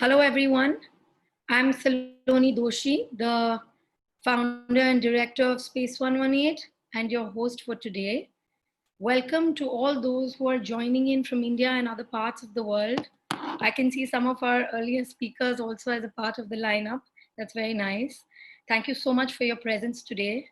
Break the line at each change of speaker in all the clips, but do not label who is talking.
Hello, everyone. I'm Saloni Doshi, the founder and director of Space 118, and your host for today. Welcome to all those who are joining in from India and other parts of the world. I can see some of our earlier speakers also as a part of the lineup. That's very nice. Thank you so much for your presence today.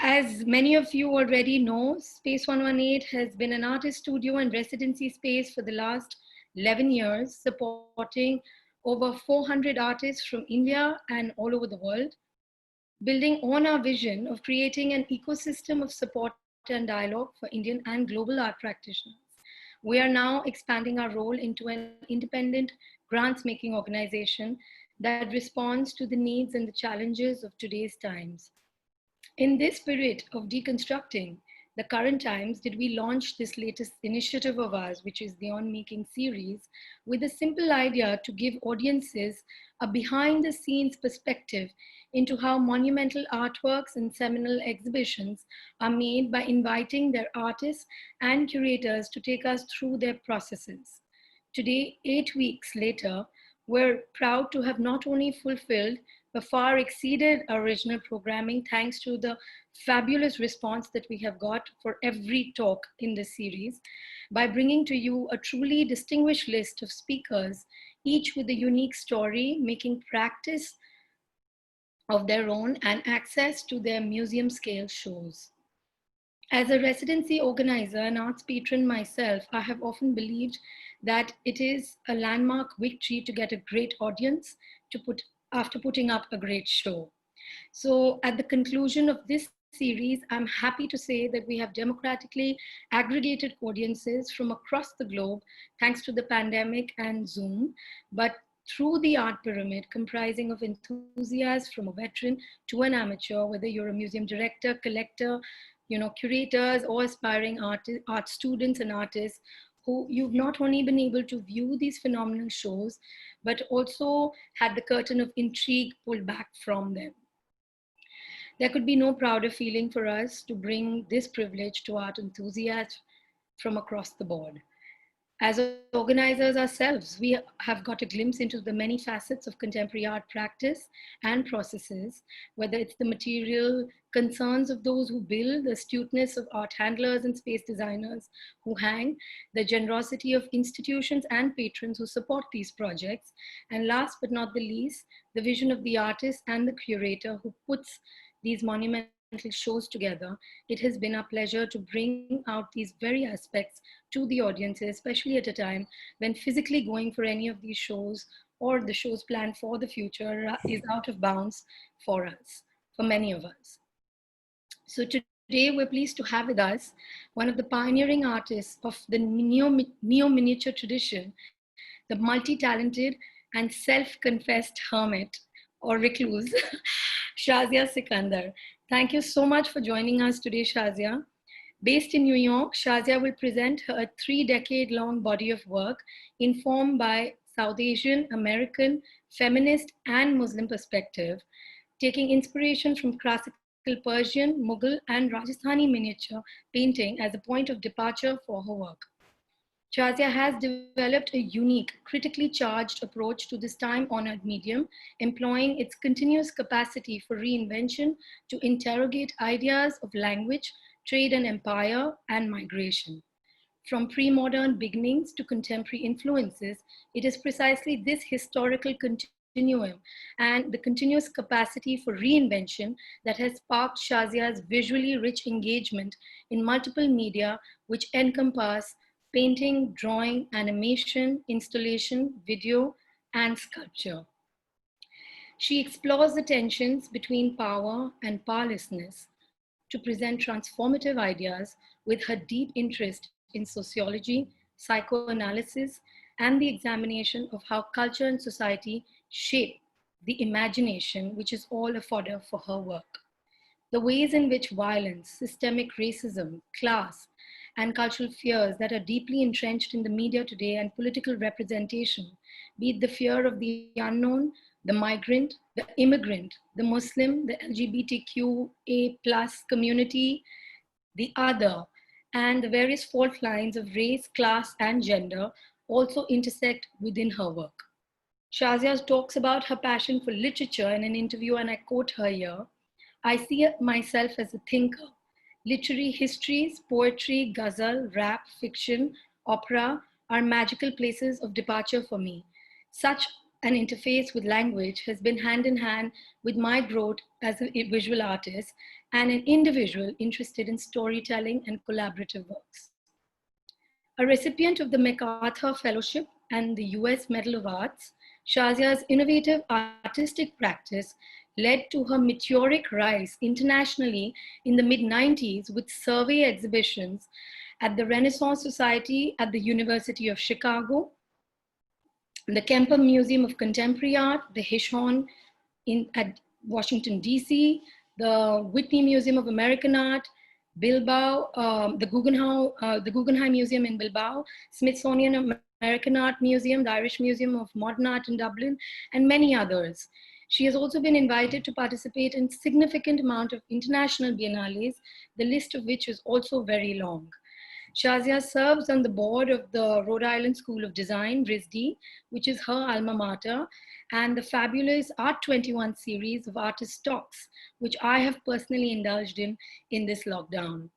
As many of you already know, Space 118 has been an artist studio and residency space for the last 11 years, supporting over 400 artists from India and all over the world, building on our vision of creating an ecosystem of support and dialogue for Indian and global art practitioners. We are now expanding our role into an independent grants making organization that responds to the needs and the challenges of today's times. In this spirit of deconstructing the current times, did we launch this latest initiative of ours, which is the On Making series, with a simple idea to give audiences a behind the scenes perspective into how monumental artworks and seminal exhibitions are made by inviting their artists and curators to take us through their processes. Today, 8 weeks later, we're proud to have not only fulfilled but far exceeded our original programming thanks to the fabulous response that we have got for every talk in this series by bringing to you a truly distinguished list of speakers, each with a unique story, making practice of their own and access to their museum scale shows. As a residency organizer and arts patron myself, I have often believed that it is a landmark victory to get a great audience after putting up a great show. So at the conclusion of this series, I'm happy to say that we have democratically aggregated audiences from across the globe, thanks to the pandemic and Zoom, but through the art pyramid comprising of enthusiasts from a veteran to an amateur, whether you're a museum director, collector, curators or aspiring art students and artists who you've not only been able to view these phenomenal shows, but also had the curtain of intrigue pulled back from them. There could be no prouder feeling for us to bring this privilege to art enthusiasts from across the board. As organizers ourselves, we have got a glimpse into the many facets of contemporary art practice and processes, whether it's the material concerns of those who build, the astuteness of art handlers and space designers who hang, the generosity of institutions and patrons who support these projects, and last but not the least, the vision of the artist and the curator who puts these monumental shows together. It has been our pleasure to bring out these very aspects to the audiences, especially at a time when physically going for any of these shows or the shows planned for the future is out of bounds for us, for many of us. So today we're pleased to have with us one of the pioneering artists of the neo-miniature tradition, the multi-talented and self-confessed hermit or recluse, Shahzia Sikander. Thank you so much for joining us today, Shahzia. Based in New York, Shahzia will present her 3-decade-long body of work informed by South Asian, American, feminist, and Muslim perspective, taking inspiration from classical Persian, Mughal, and Rajasthani miniature painting as a point of departure for her work. Shahzia has developed a unique, critically charged approach to this time-honored medium, employing its continuous capacity for reinvention to interrogate ideas of language, trade and empire, and migration. From pre-modern beginnings to contemporary influences, it is precisely this historical continuum and the continuous capacity for reinvention that has sparked Shahzia's visually rich engagement in multiple media, which encompass painting, drawing, animation, installation, video, and sculpture. She explores the tensions between power and powerlessness to present transformative ideas with her deep interest in sociology, psychoanalysis, and the examination of how culture and society shape the imagination, which is all a fodder for her work. The ways in which violence, systemic racism, class, and cultural fears that are deeply entrenched in the media today and political representation, be it the fear of the unknown, the migrant, the immigrant, the Muslim, the LGBTQA plus community, the other, and the various fault lines of race, class, and gender also intersect within her work. Shahzia talks about her passion for literature in an interview, and I quote her here: I see myself as a thinker. Literary histories, poetry, ghazal, rap, fiction, opera are magical places of departure for me. Such an interface with language has been hand in hand with my growth as a visual artist and an individual interested in storytelling and collaborative works. A recipient of the MacArthur Fellowship and the US Medal of Arts, Shahzia's innovative artistic practice led to her meteoric rise internationally in the mid-90s with survey exhibitions at the Renaissance Society at the University of Chicago, the Kemper Museum of Contemporary Art, the Hirshhorn at Washington, D.C., the Whitney Museum of American Art, Bilbao, the Guggenheim Museum in Bilbao, Smithsonian American Art Museum, the Irish Museum of Modern Art in Dublin, and many others. She has also been invited to participate in significant amount of international biennales, the list of which is also very long. Shahzia serves on the board of the Rhode Island School of Design, RISD, which is her alma mater, and the fabulous Art 21 series of artist talks, which I have personally indulged in this lockdown.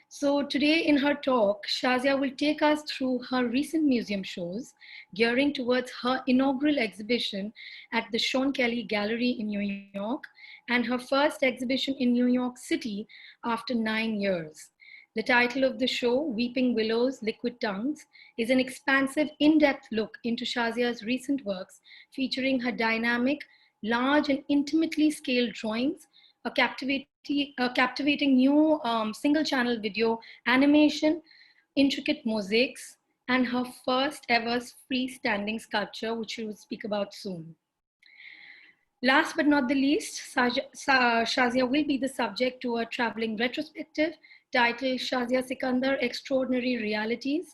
So today in her talk, Shahzia will take us through her recent museum shows, gearing towards her inaugural exhibition at the Sean Kelly Gallery in New York, and her first exhibition in New York City after 9 years. The title of the show, Weeping Willows, Liquid Tongues, is an expansive, in-depth look into Shahzia's recent works, featuring her dynamic, large and intimately scaled drawings, a captivating new single-channel video animation, intricate mosaics, and her first ever freestanding sculpture, which she will speak about soon. Last but not the least, Shahzia will be the subject to a traveling retrospective titled Shahzia Sikander, Extraordinary Realities.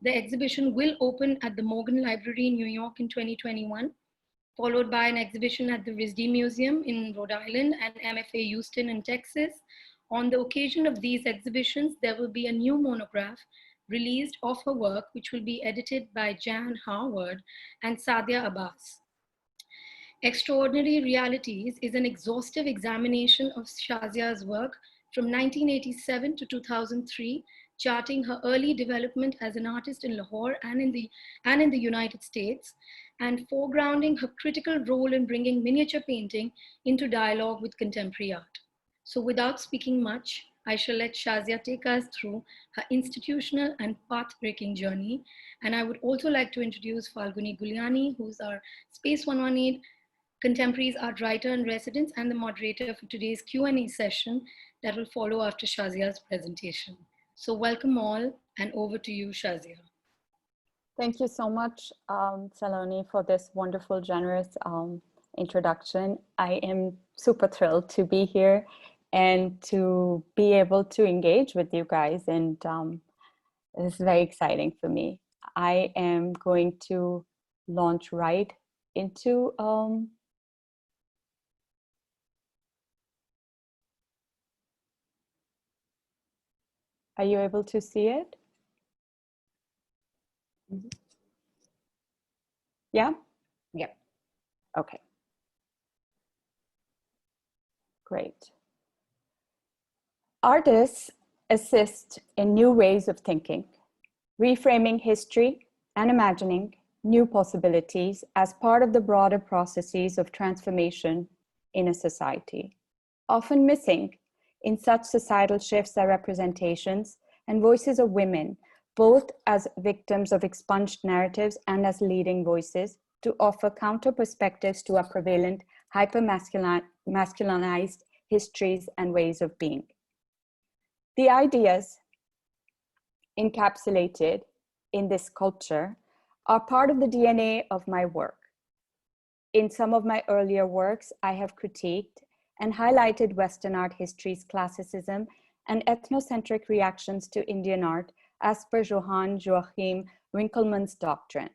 The exhibition will open at the Morgan Library in New York in 2021, followed by an exhibition at the RISD Museum in Rhode Island and MFA Houston in Texas. On the occasion of these exhibitions, there will be a new monograph released of her work, which will be edited by Jan Howard and Sadia Abbas. Extraordinary Realities is an exhaustive examination of Shahzia's work from 1987 to 2003, charting her early development as an artist in Lahore and in the United States, and foregrounding her critical role in bringing miniature painting into dialogue with contemporary art. So without speaking much, I shall let Shahzia take us through her institutional and path-breaking journey. And I would also like to introduce Falguni Guliani, who's our Space 118 Contemporaries art writer in residence and the moderator for today's Q&A session that will follow after Shahzia's presentation. So welcome all, and over to you, Shahzia.
Thank you so much, Saloni, for this wonderful, generous introduction. I am super thrilled to be here and to be able to engage with you guys, and this is very exciting for me. I am going to launch right into are you able to see it? Mm-hmm. Yeah?
Yeah.
Okay. Great. Artists assist in new ways of thinking, reframing history and imagining new possibilities as part of the broader processes of transformation in a society. Often missing in such societal shifts are representations and voices of women, both as victims of expunged narratives and as leading voices, to offer counter perspectives to our prevalent hyper-masculinized histories and ways of being. The ideas encapsulated in this culture are part of the DNA of my work. In some of my earlier works, I have critiqued and highlighted Western art history's classicism and ethnocentric reactions to Indian art as per Johann Joachim Winckelmann's doctrine.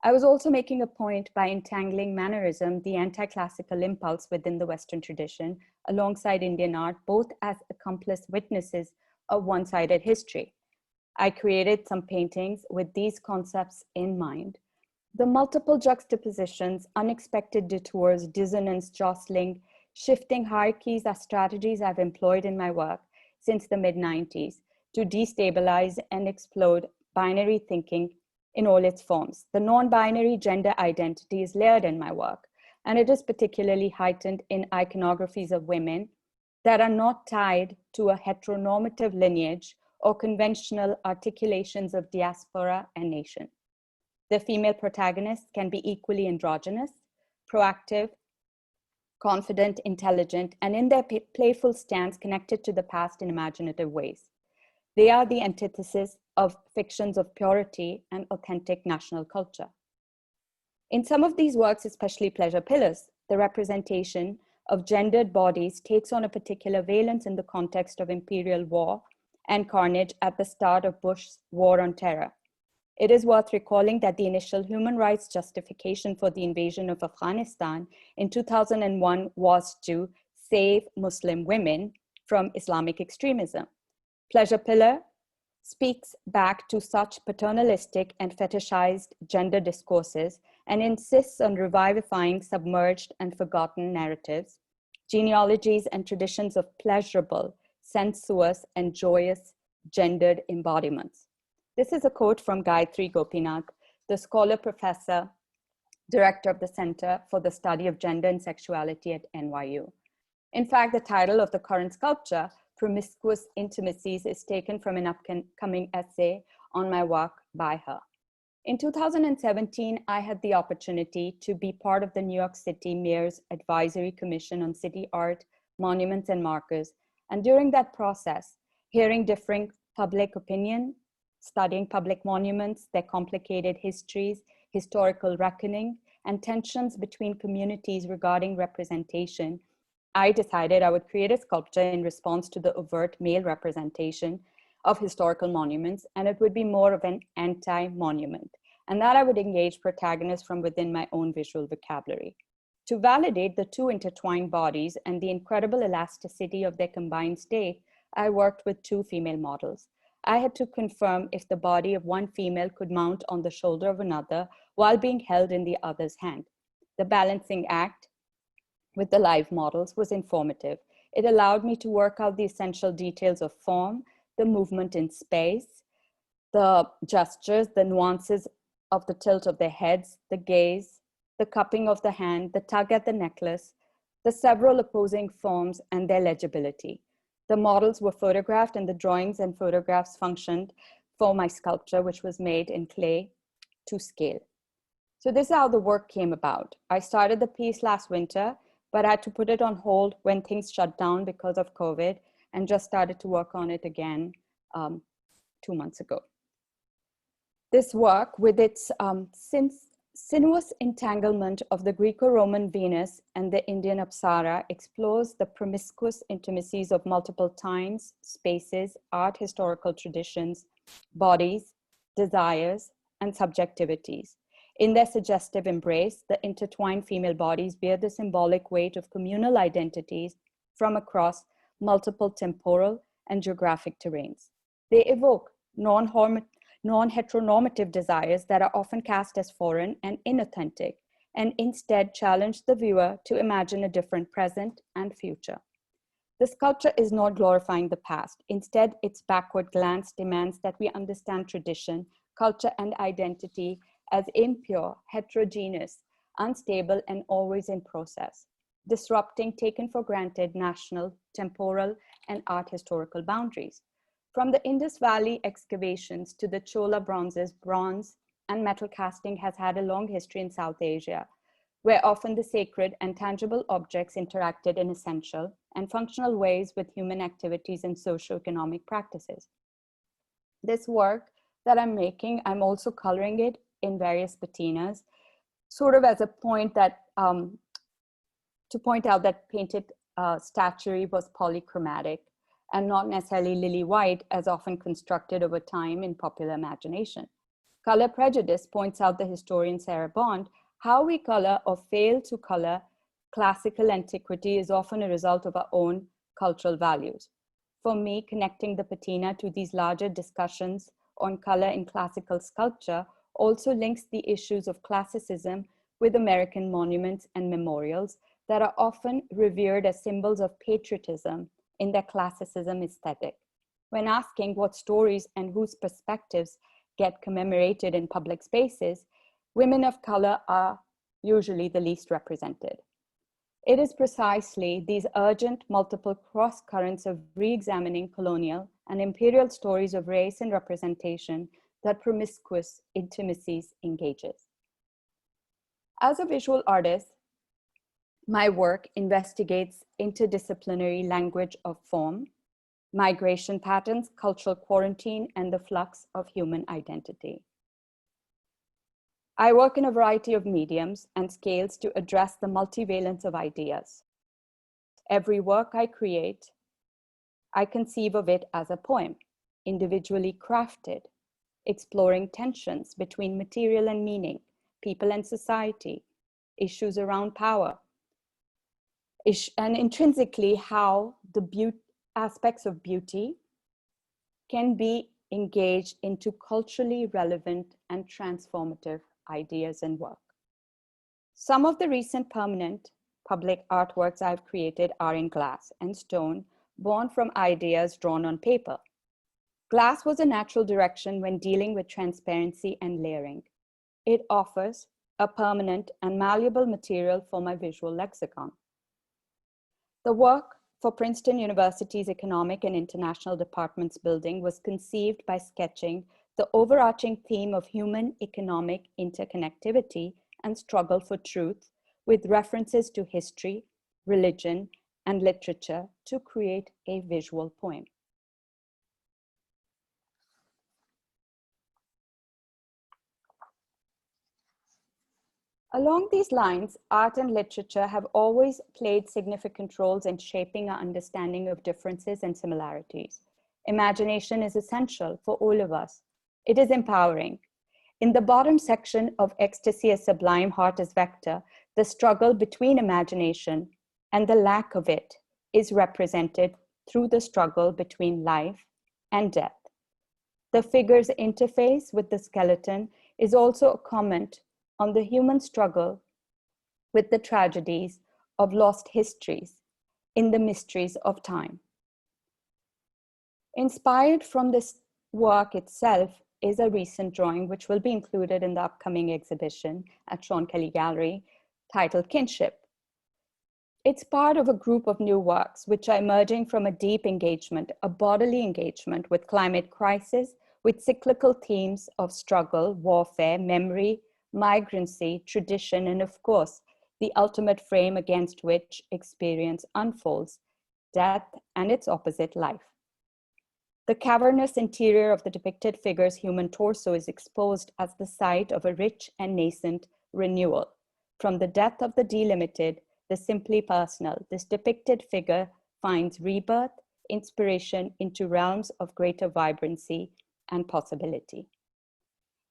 I was also making a point by entangling mannerism, the anti-classical impulse within the Western tradition, alongside Indian art, both as accomplice witnesses of one-sided history. I created some paintings with these concepts in mind, The multiple juxtapositions, unexpected detours, dissonance, jostling, shifting hierarchies are strategies I've employed in my work since the mid-90s to destabilize and explode binary thinking in all its forms. The non-binary gender identity is layered in my work, and it is particularly heightened in iconographies of women that are not tied to a heteronormative lineage or conventional articulations of diaspora and nation. The female protagonists can be equally androgynous, proactive, confident, intelligent, and in their playful stance connected to the past in imaginative ways. They are the antithesis of fictions of purity and authentic national culture. In some of these works, especially Pleasure Pillars, the representation of gendered bodies takes on a particular valence in the context of imperial war and carnage at the start of Bush's war on terror. It is worth recalling that the initial human rights justification for the invasion of Afghanistan in 2001 was to save Muslim women from Islamic extremism. Pleasure Pillar speaks back to such paternalistic and fetishized gender discourses and insists on revivifying submerged and forgotten narratives, genealogies, and traditions of pleasurable, sensuous, and joyous gendered embodiments. This is a quote from Gayatri Gopinath, the scholar professor, director of the Center for the Study of Gender and Sexuality at NYU. In fact, the title of the current sculpture, Promiscuous Intimacies, is taken from an upcoming essay on my work by her. In 2017, I had the opportunity to be part of the New York City Mayor's Advisory Commission on City Art, Monuments, and Markers. And during that process, hearing differing public opinion, studying public monuments, their complicated histories, historical reckoning, and tensions between communities regarding representation, I decided I would create a sculpture in response to the overt male representation of historical monuments, and it would be more of an anti-monument, and that I would engage protagonists from within my own visual vocabulary. To validate the two intertwined bodies and the incredible elasticity of their combined state, I worked with two female models. I had to confirm if the body of one female could mount on the shoulder of another while being held in the other's hand. The balancing act with the live models was informative. It allowed me to work out the essential details of form, the movement in space, the gestures, the nuances of the tilt of their heads, the gaze, the cupping of the hand, the tug at the necklace, the several opposing forms, and their legibility. The models were photographed, and the drawings and photographs functioned for my sculpture, which was made in clay to scale. So this is how the work came about. I started the piece last winter, but I had to put it on hold when things shut down because of COVID, and just started to work on it again 2 months ago. This work, with its sinuous entanglement of the Greco-Roman Venus and the Indian Apsara, explores the promiscuous intimacies of multiple times, spaces, art historical traditions, bodies, desires, and subjectivities. In their suggestive embrace, the intertwined female bodies bear the symbolic weight of communal identities from across multiple temporal and geographic terrains. They evoke non-heteronormative desires that are often cast as foreign and inauthentic, and instead challenge the viewer to imagine a different present and future. The sculpture is not glorifying the past. Instead, its backward glance demands that we understand tradition, culture, and identity as impure, heterogeneous, unstable, and always in process, disrupting taken for granted national, temporal, and art historical boundaries. From the Indus Valley excavations to the Chola bronzes, bronze and metal casting has had a long history in South Asia, where often the sacred and tangible objects interacted in essential and functional ways with human activities and socioeconomic practices. This work that I'm making, I'm also coloring it in various patinas, sort of as a point that, to point out that painted statuary was polychromatic and not necessarily lily white as often constructed over time in popular imagination. Color Prejudice points out the historian Sarah Bond, how we color or fail to color classical antiquity is often a result of our own cultural values. For me, connecting the patina to these larger discussions on color in classical sculpture also links the issues of classicism with American monuments and memorials that are often revered as symbols of patriotism in their classicism aesthetic. When asking what stories and whose perspectives get commemorated in public spaces, women of color are usually the least represented. It is precisely these urgent multiple cross currents of re-examining colonial and imperial stories of race and representation that Promiscuous Intimacies engages. As a visual artist, my work investigates interdisciplinary language of form, migration patterns, cultural quarantine, and the flux of human identity. I work in a variety of mediums and scales to address the multivalence of ideas. Every work I create, I conceive of it as a poem, individually crafted, exploring tensions between material and meaning, people and society, issues around power, and intrinsically how the aspects of beauty can be engaged into culturally relevant and transformative ideas and work. Some of the recent permanent public artworks I've created are in glass and stone, born from ideas drawn on paper. Glass was a natural direction when dealing with transparency and layering. It offers a permanent and malleable material for my visual lexicon. The work for Princeton University's Economic and International Departments building was conceived by sketching the overarching theme of human economic interconnectivity and struggle for truth, with references to history, religion, and literature to create a visual poem. Along these lines, art and literature have always played significant roles in shaping our understanding of differences and similarities. Imagination is essential for all of us. It is empowering. In the bottom section of Ecstasy as Sublime, Heart as Vector, the struggle between imagination and the lack of it is represented through the struggle between life and death. The figure's interface with the skeleton is also a comment on the human struggle with the tragedies of lost histories in the mysteries of time. Inspired from this work itself is a recent drawing which will be included in the upcoming exhibition at Sean Kelly Gallery, titled Kinship. It's part of a group of new works which are emerging from a deep engagement, a bodily engagement with climate crisis, with cyclical themes of struggle, warfare, memory, migrancy, tradition, and of course, the ultimate frame against which experience unfolds, death and its opposite, life. The cavernous interior of the depicted figure's human torso is exposed as the site of a rich and nascent renewal. From the death of the delimited, the simply personal, this depicted figure finds rebirth, inspiration into realms of greater vibrancy and possibility.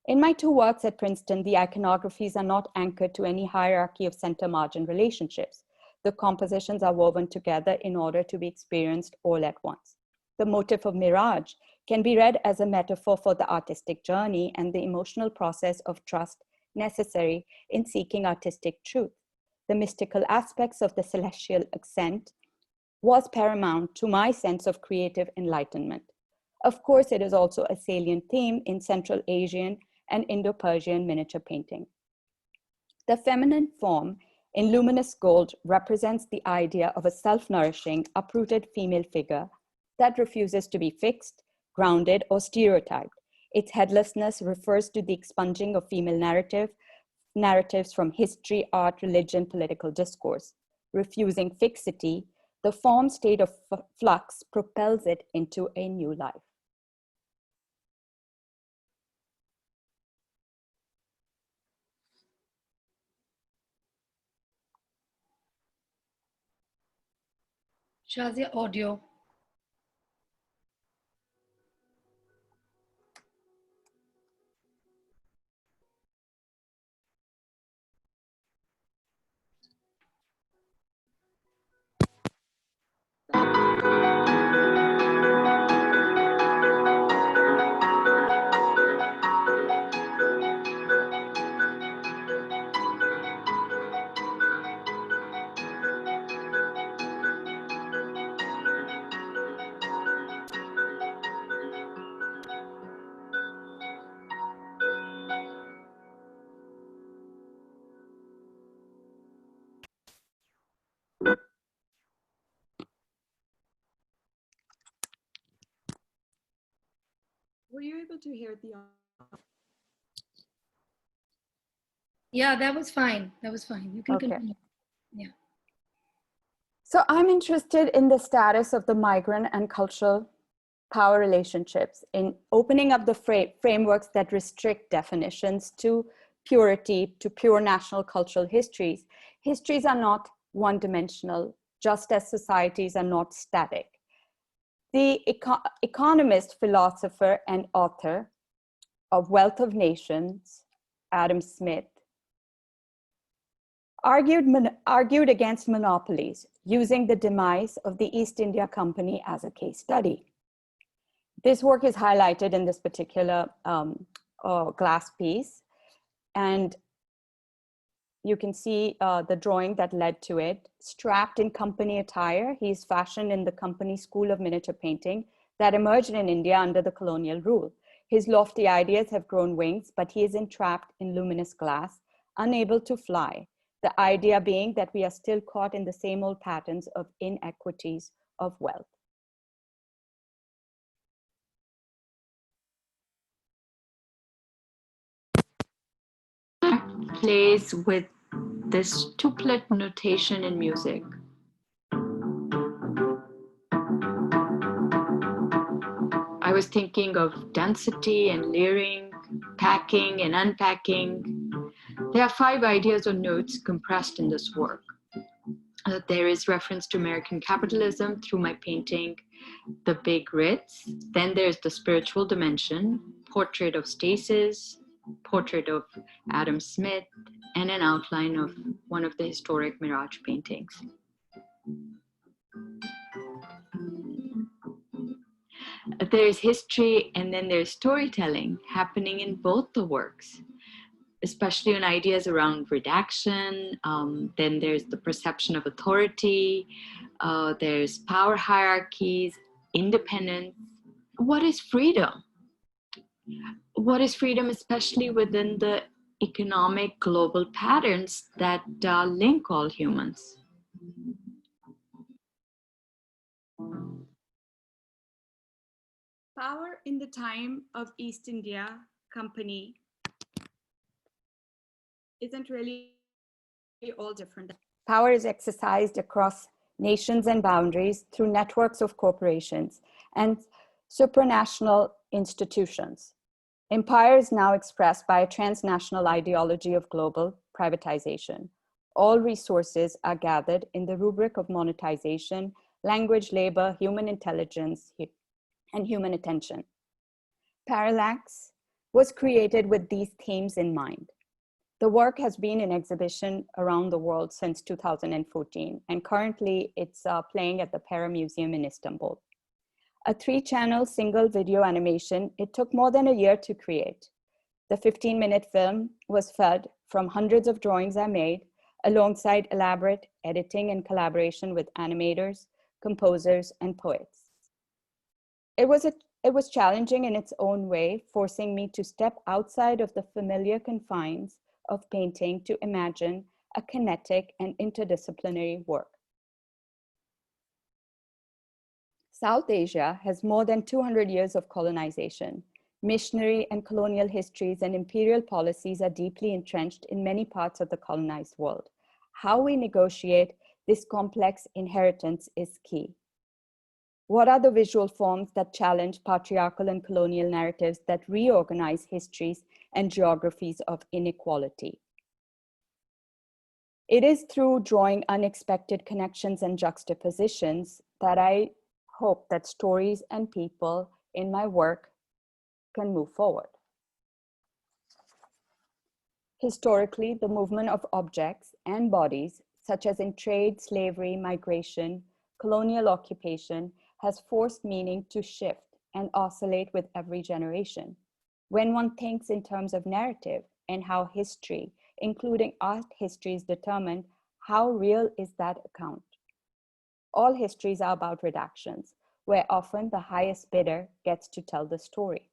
In my two works at Princeton, the iconographies are not anchored to any hierarchy of center-margin relationships. The compositions are woven together in order to be experienced all at once. The motif of mirage can be read as a metaphor for the artistic journey and the emotional process of trust necessary in seeking artistic truth. The mystical aspects of the celestial ascent was paramount to my sense of creative enlightenment. Of course, it is also a salient theme in Central Asian and Indo-Persian miniature painting. The feminine form in luminous gold represents the idea of a self-nourishing, uprooted female figure that refuses to be fixed, grounded, or stereotyped. Its headlessness refers to the expunging of female narratives from history, art, religion, political discourse. Refusing fixity, the form state of flux propels it into a new life.
Shahzia, audio.
able to hear the
Yeah, that was fine. That was fine. You can continue. Yeah.
So I'm interested in the status of the migrant and cultural power relationships in opening up the frameworks that restrict definitions to purity, to pure national cultural histories. Histories are not one-dimensional, just as societies are not static. The economist, philosopher, and author of Wealth of Nations, Adam Smith, argued against monopolies, using the demise of the East India Company as a case study. This work is highlighted in this particular glass piece, and you can see the drawing that led to it. Strapped in company attire, he is fashioned in the company school of miniature painting that emerged in India under the colonial rule. His lofty ideas have grown wings, but he is entrapped in luminous glass, unable to fly. The idea being that we are still caught in the same old patterns of inequities of wealth. Plays with this tuplet notation in music. I was thinking of density and layering, packing and unpacking. There are 5 ideas or notes compressed in this work. There is reference to American capitalism through my painting, The Big Ritz. Then there's the spiritual dimension, portrait of Stasis, portrait of Adam Smith, and an outline of one of the historic Mirage paintings. There's history and then there's storytelling happening in both the works, especially on ideas around redaction. Then there's the perception of authority. There's power hierarchies, independence. What is freedom? What is freedom, especially within the economic global patterns that link all humans? Power in the time of East India Company isn't really all different. Power is exercised across nations and boundaries through networks of corporations and supranational institutions. Empire is now expressed by a transnational ideology of global privatization. All resources are gathered in the rubric of monetization, language, labor, human intelligence, and human attention. Parallax was created with these themes in mind. The work has been in exhibition around the world since 2014, and currently it's playing at the Para Museum in Istanbul. A 3-channel single video animation, it took more than a year to create. The 15-minute film was fed from hundreds of drawings I made, alongside elaborate editing and collaboration with animators, composers, and poets. It was challenging in its own way, forcing me to step outside of the familiar confines of painting to imagine a kinetic and interdisciplinary work. South Asia has more than 200 years of colonization. Missionary and colonial histories and imperial policies are deeply entrenched in many parts of the colonized world. How we negotiate this complex inheritance is key. What are the visual forms that challenge patriarchal and colonial narratives that reorganize histories and geographies of inequality? It is through drawing unexpected connections and juxtapositions that I hope that stories and people in my work can move forward. Historically, the movement of objects and bodies, such as in trade, slavery, migration, colonial occupation, has forced meaning to shift and oscillate with every generation. When one thinks in terms of narrative and how history, including art history, is determined, how real is that account? All histories are about redactions, where often the highest bidder gets to tell the story.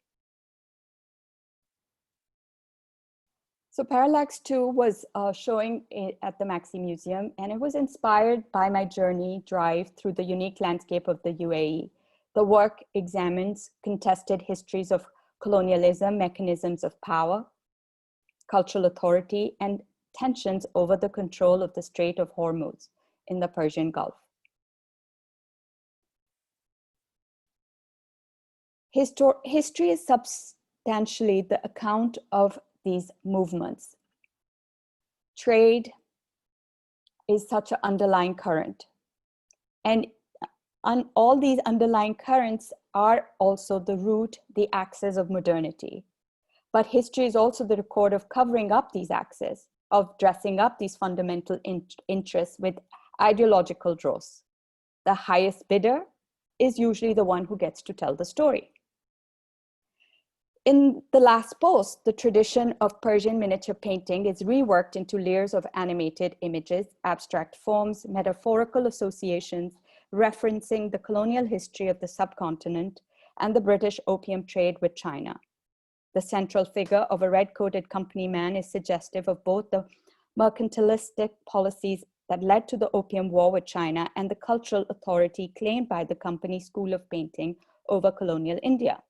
So Parallax 2 was showing at the MAXXI Museum, and it was inspired by my journey drive through the unique landscape of the UAE. The work examines contested histories of colonialism, mechanisms of power, cultural authority, and tensions over the control of the Strait of Hormuz in the Persian Gulf. History is substantially the account of these movements. Trade is such an underlying current. And all these underlying currents are also the root, the axis of modernity. But history is also the record of covering up these axes, of dressing up these fundamental interests with ideological dross. The highest bidder is usually the one who gets to tell the story. In the last post, the tradition of Persian miniature painting is reworked into layers of animated images, abstract forms, metaphorical associations, referencing the colonial history of the subcontinent and the British opium trade with China. The central figure of a red-coated company man is suggestive of both the mercantilistic policies that led to the opium war with China and the cultural authority claimed by the company school of painting over colonial India.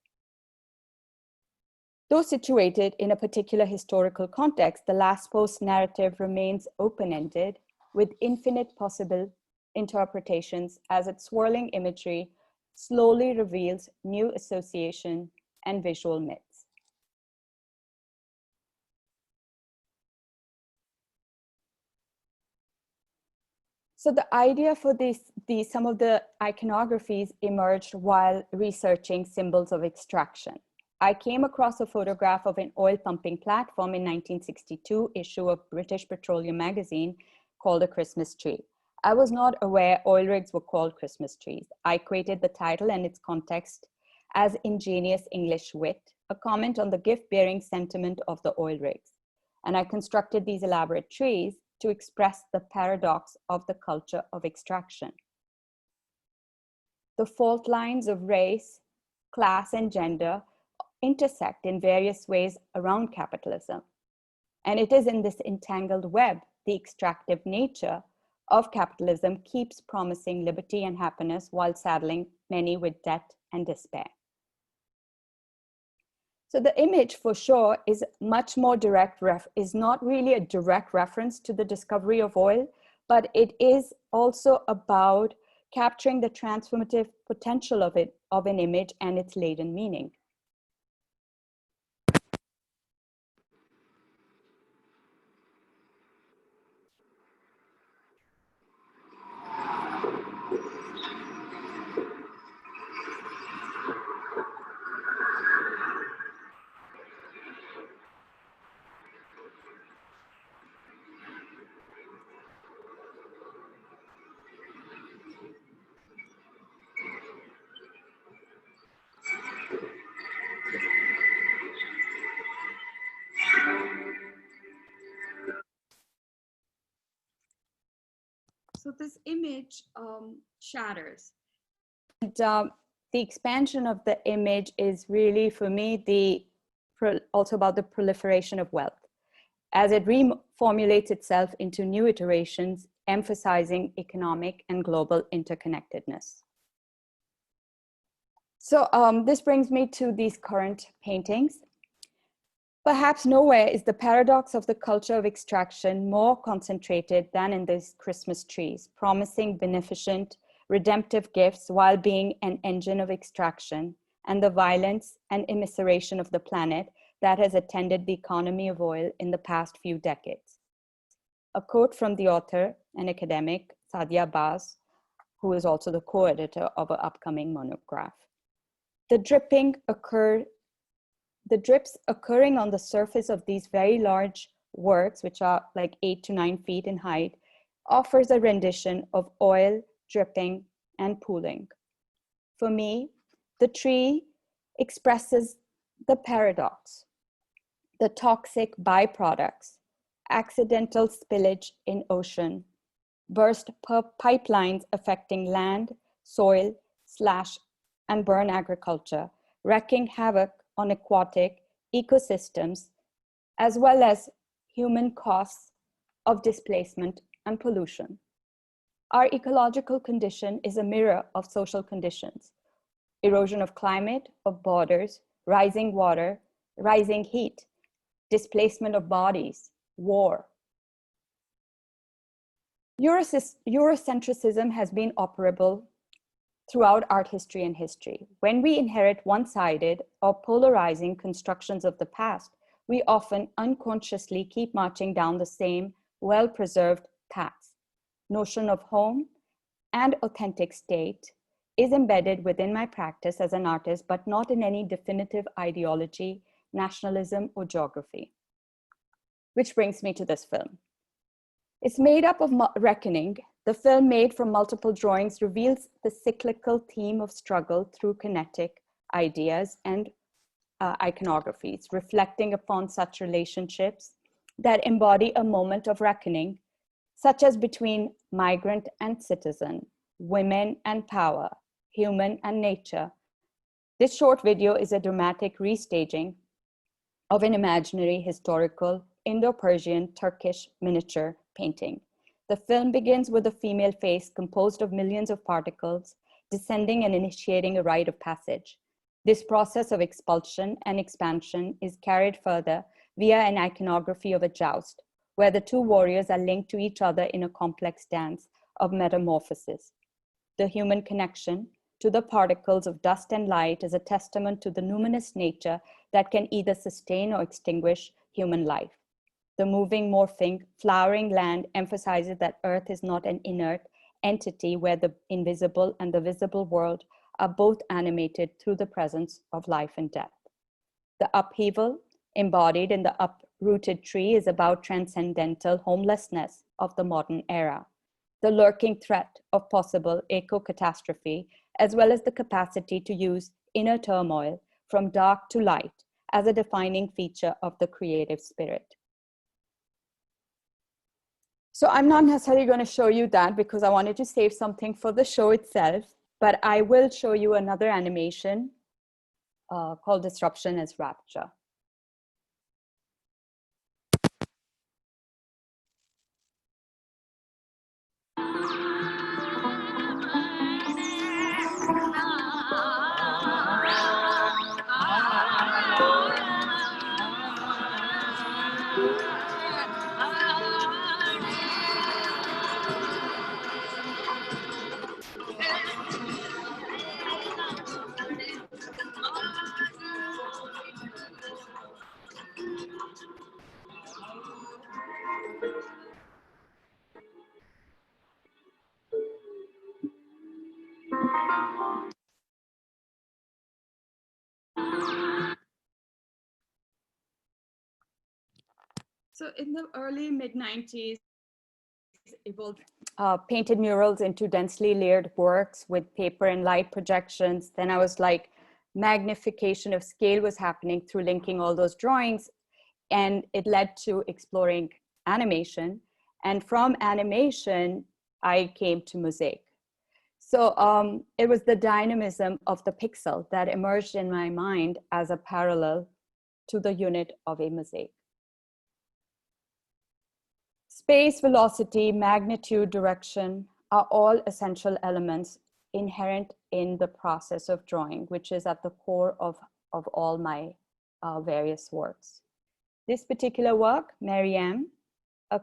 Though situated in a particular historical context, the last post narrative remains open-ended with infinite possible interpretations as its swirling imagery slowly reveals new association and visual myths. So the idea for some of the iconographies emerged while researching symbols of extraction. I came across a photograph of an oil pumping platform in 1962 issue of British Petroleum magazine called A Christmas Tree. I was not aware oil rigs were called Christmas trees. I equated the title and its context as ingenious English wit, a comment on the gift-bearing sentiment of the oil rigs. And I constructed these elaborate trees to express the paradox of the culture of extraction. The fault lines of race, class, and gender intersect in various ways around capitalism. And it is in this entangled web, the extractive nature of capitalism keeps promising liberty and happiness while saddling many with debt and despair. So the image for sure is much more is not really a direct reference to the discovery of oil, but it is also about capturing the transformative potential of an image and its laden meaning. So this image shatters. And the expansion of the image is really, for me, also about the proliferation of wealth, as it reformulates itself into new iterations, emphasizing economic and global interconnectedness. So this brings me to these current paintings. Perhaps nowhere is the paradox of the culture of extraction more concentrated than in these Christmas trees, promising beneficent, redemptive gifts while being an engine of extraction and the violence and immiseration of the planet that has attended the economy of oil in the past few decades. A quote from the author and academic, Shahzia Sikander, who is also the co-editor of an upcoming monograph. The drips occurring on the surface of these very large works, which are like 8 to 9 feet in height, offers a rendition of oil dripping and pooling. For me, the tree expresses the paradox, the toxic byproducts, accidental spillage in ocean, burst pipelines affecting land, soil, slash, and burn agriculture, wreaking havoc on aquatic ecosystems, as well as human costs of displacement and pollution. Our ecological condition is a mirror of social conditions, erosion of climate, of borders, rising water, rising heat, displacement of bodies, war. Eurocentricism has been operable throughout art history and history. When we inherit one-sided or polarizing constructions of the past, we often unconsciously keep marching down the same well-preserved paths. Notion of home and authentic state is embedded within my practice as an artist, but not in any definitive ideology, nationalism, or geography. Which brings me to this film. It's made up of reckoning. The film, made from multiple drawings, reveals the cyclical theme of struggle through kinetic ideas and iconographies, reflecting upon such relationships that embody a moment of reckoning, such as between migrant and citizen, women and power, human and nature. This short video is a dramatic restaging of an imaginary historical Indo-Persian Turkish miniature painting. The film begins with a female face composed of millions of particles descending and initiating a rite of passage. This process of expulsion and expansion is carried further via an iconography of a joust, where the two warriors are linked to each other in a complex dance of metamorphosis. The human connection to the particles of dust and light is a testament to the numinous nature that can either sustain or extinguish human life. The moving, morphing, flowering land emphasizes that Earth is not an inert entity where the invisible and the visible world are both animated through the presence of life and death. The upheaval embodied in the uprooted tree is about transcendental homelessness of the modern era, the lurking threat of possible eco-catastrophe, as well as the capacity to use inner turmoil from dark to light as a defining feature of the creative spirit. So I'm not necessarily going to show you that because I wanted to save something for the show itself, but I will show you another animation called Disruption as Rapture. So in the early mid-90s, evolved painted murals into densely layered works with paper and light projections. Then I was like, magnification of scale was happening through linking all those drawings, and it led to exploring animation. And from animation, I came to mosaic. So it was the dynamism of the pixel that emerged in my mind as a parallel to the unit of a mosaic. Space, velocity, magnitude, direction are all essential elements inherent in the process of drawing, which is at the core of all my various works. This particular work, Maryam, a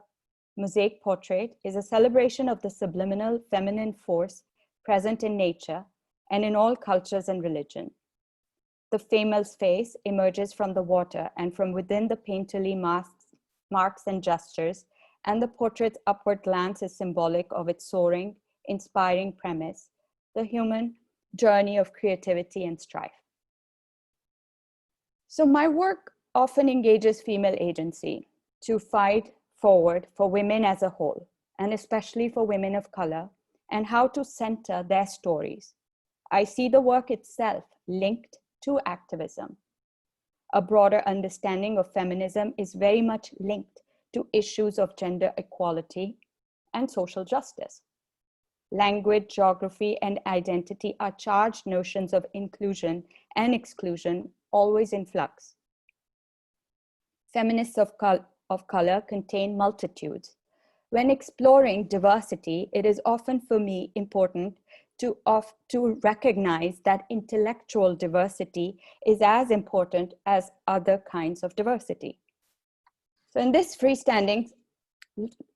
mosaic portrait, is a celebration of the subliminal feminine force present in nature and in all cultures and religion. The female's face emerges from the water and from within the painterly marks and gestures, and the portrait's upward glance is symbolic of its soaring, inspiring premise, the human journey of creativity and strife. So my work often engages female agency to fight forward for women as a whole, and especially for women of color, and how to center their stories. I see the work itself linked to activism. A broader understanding of feminism is very much linked to issues of gender equality and social justice. Language, geography, and identity are charged notions of inclusion and exclusion, always in flux. Feminists of color contain multitudes. When exploring diversity, it is often for me important to recognize that intellectual diversity is as important as other kinds of diversity. So in this freestanding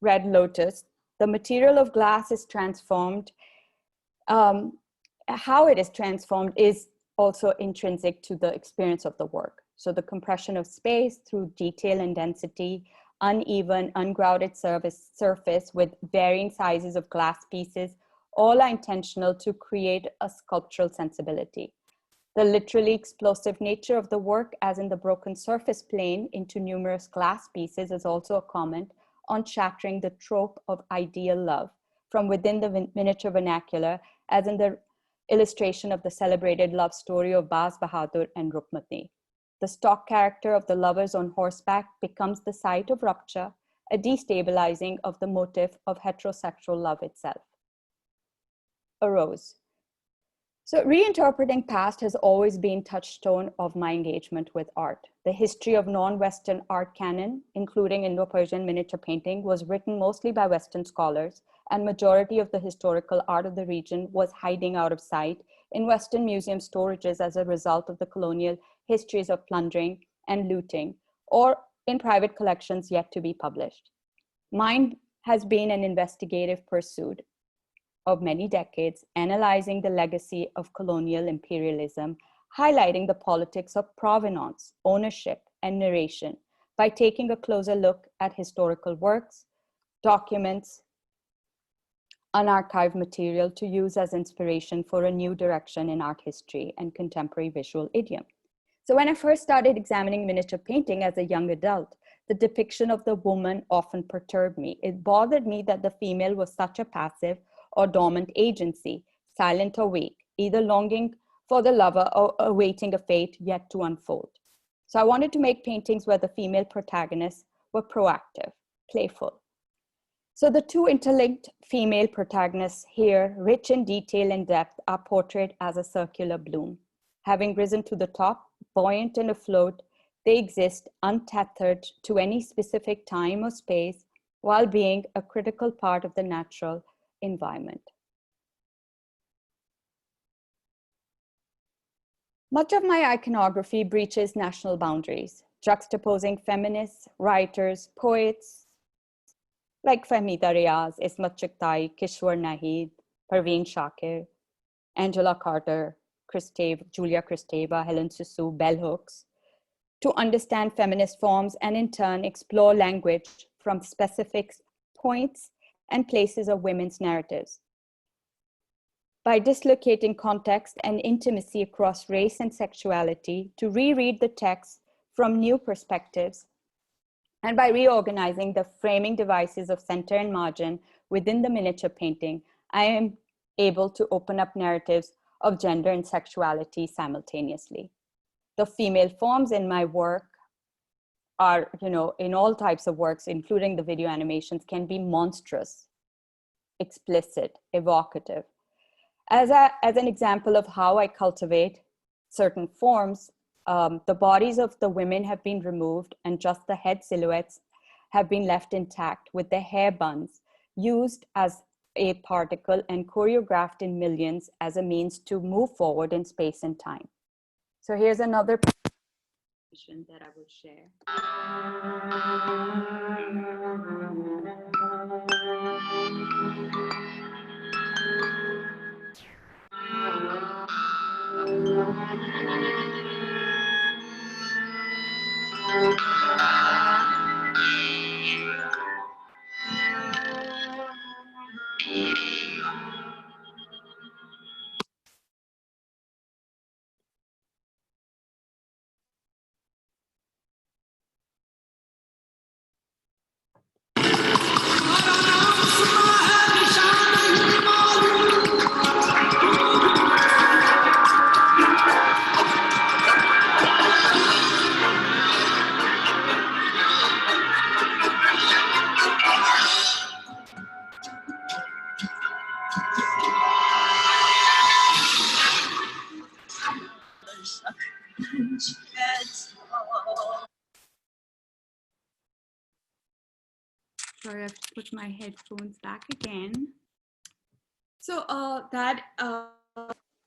red lotus, the material of glass is transformed. How it is transformed is also intrinsic to the experience of the work. So the compression of space through detail and density, uneven, ungrouted surface with varying sizes of glass pieces, all are intentional to create a sculptural sensibility. The literally explosive nature of the work, as in the broken surface plane into numerous glass pieces, is also a comment on shattering the trope of ideal love from within the miniature vernacular, as in the illustration of the celebrated love story of Baz Bahadur and Rukmati. The stock character of the lovers on horseback becomes the site of rupture, a destabilizing of the motif of heterosexual love itself. A rose. So reinterpreting past has always been touchstone of my engagement with art. The history of non-Western art canon, including Indo-Persian miniature painting, was written mostly by Western scholars, and majority of the historical art of the region was hiding out of sight in Western museum storages as a result of the colonial histories of plundering and looting, or in private collections yet to be published. Mine has been an investigative pursuit of many decades, analyzing the legacy of colonial imperialism, highlighting the politics of provenance, ownership, and narration by taking a closer look at historical works, documents, unarchived material to use as inspiration for a new direction in art history and contemporary visual idiom. So when I first started examining miniature painting as a young adult, the depiction of the woman often perturbed me. It bothered me that the female was such a passive or dormant agency, silent or weak, either longing for the lover or awaiting a fate yet to unfold. So I wanted to make paintings where the female protagonists were proactive, playful. So the two interlinked female protagonists here, rich in detail and depth, are portrayed as a circular bloom. Having risen to the top, buoyant and afloat, they exist untethered to any specific time or space while being a critical part of the natural environment. Much of my iconography breaches national boundaries, juxtaposing feminists, writers, poets like Fahmida Riaz, Ismat Chugtai, Kishwar Nahid, Parveen Shakir, Angela Carter, Julia Kristeva, Helen Susu, bell hooks, to understand feminist forms and in turn explore language from specific points and places of women's narratives. By dislocating context and intimacy across race and sexuality to reread the text from new perspectives, and by reorganizing the framing devices of center and margin within the miniature painting, I am able to open up narratives of gender and sexuality simultaneously. The female forms in my work are, in all types of works, including the video animations, can be monstrous, explicit, evocative. As an example of how I cultivate certain forms, the bodies of the women have been removed and just the head silhouettes have been left intact with the hair buns used as a particle and choreographed in millions as a means to move forward in space and time. So here's another that I would share. Sorry, I have to put my headphones back again. So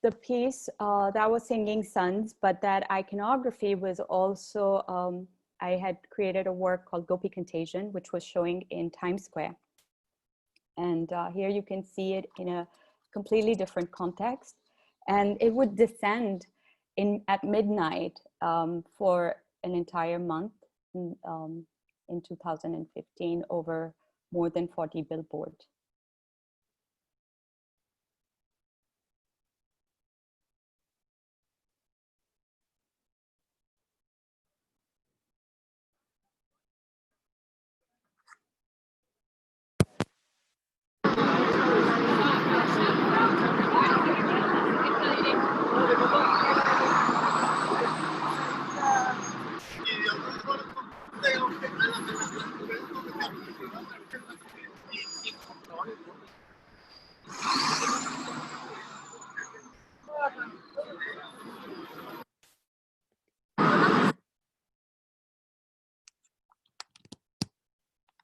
the piece that was singing Sons, but that iconography was also, I had created a work called Gopi Cantation, which was showing in Times Square. And here you can see it in a completely different context. And it would descend at midnight for an entire month in 2015 over more than 40 billboards.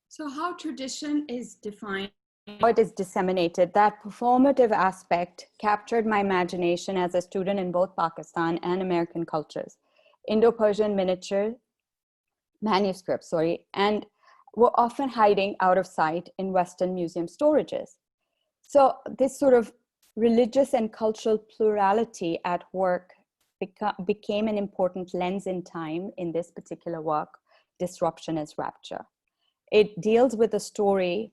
So how tradition is defined, how it is disseminated, that performative aspect captured my imagination as a student in both Pakistan and American cultures. Indo-Persian miniature manuscripts, and were often hiding out of sight in Western museum storages. So this sort of religious and cultural plurality at work became an important lens in time in this particular work, Disruption as Rapture. It deals with a story,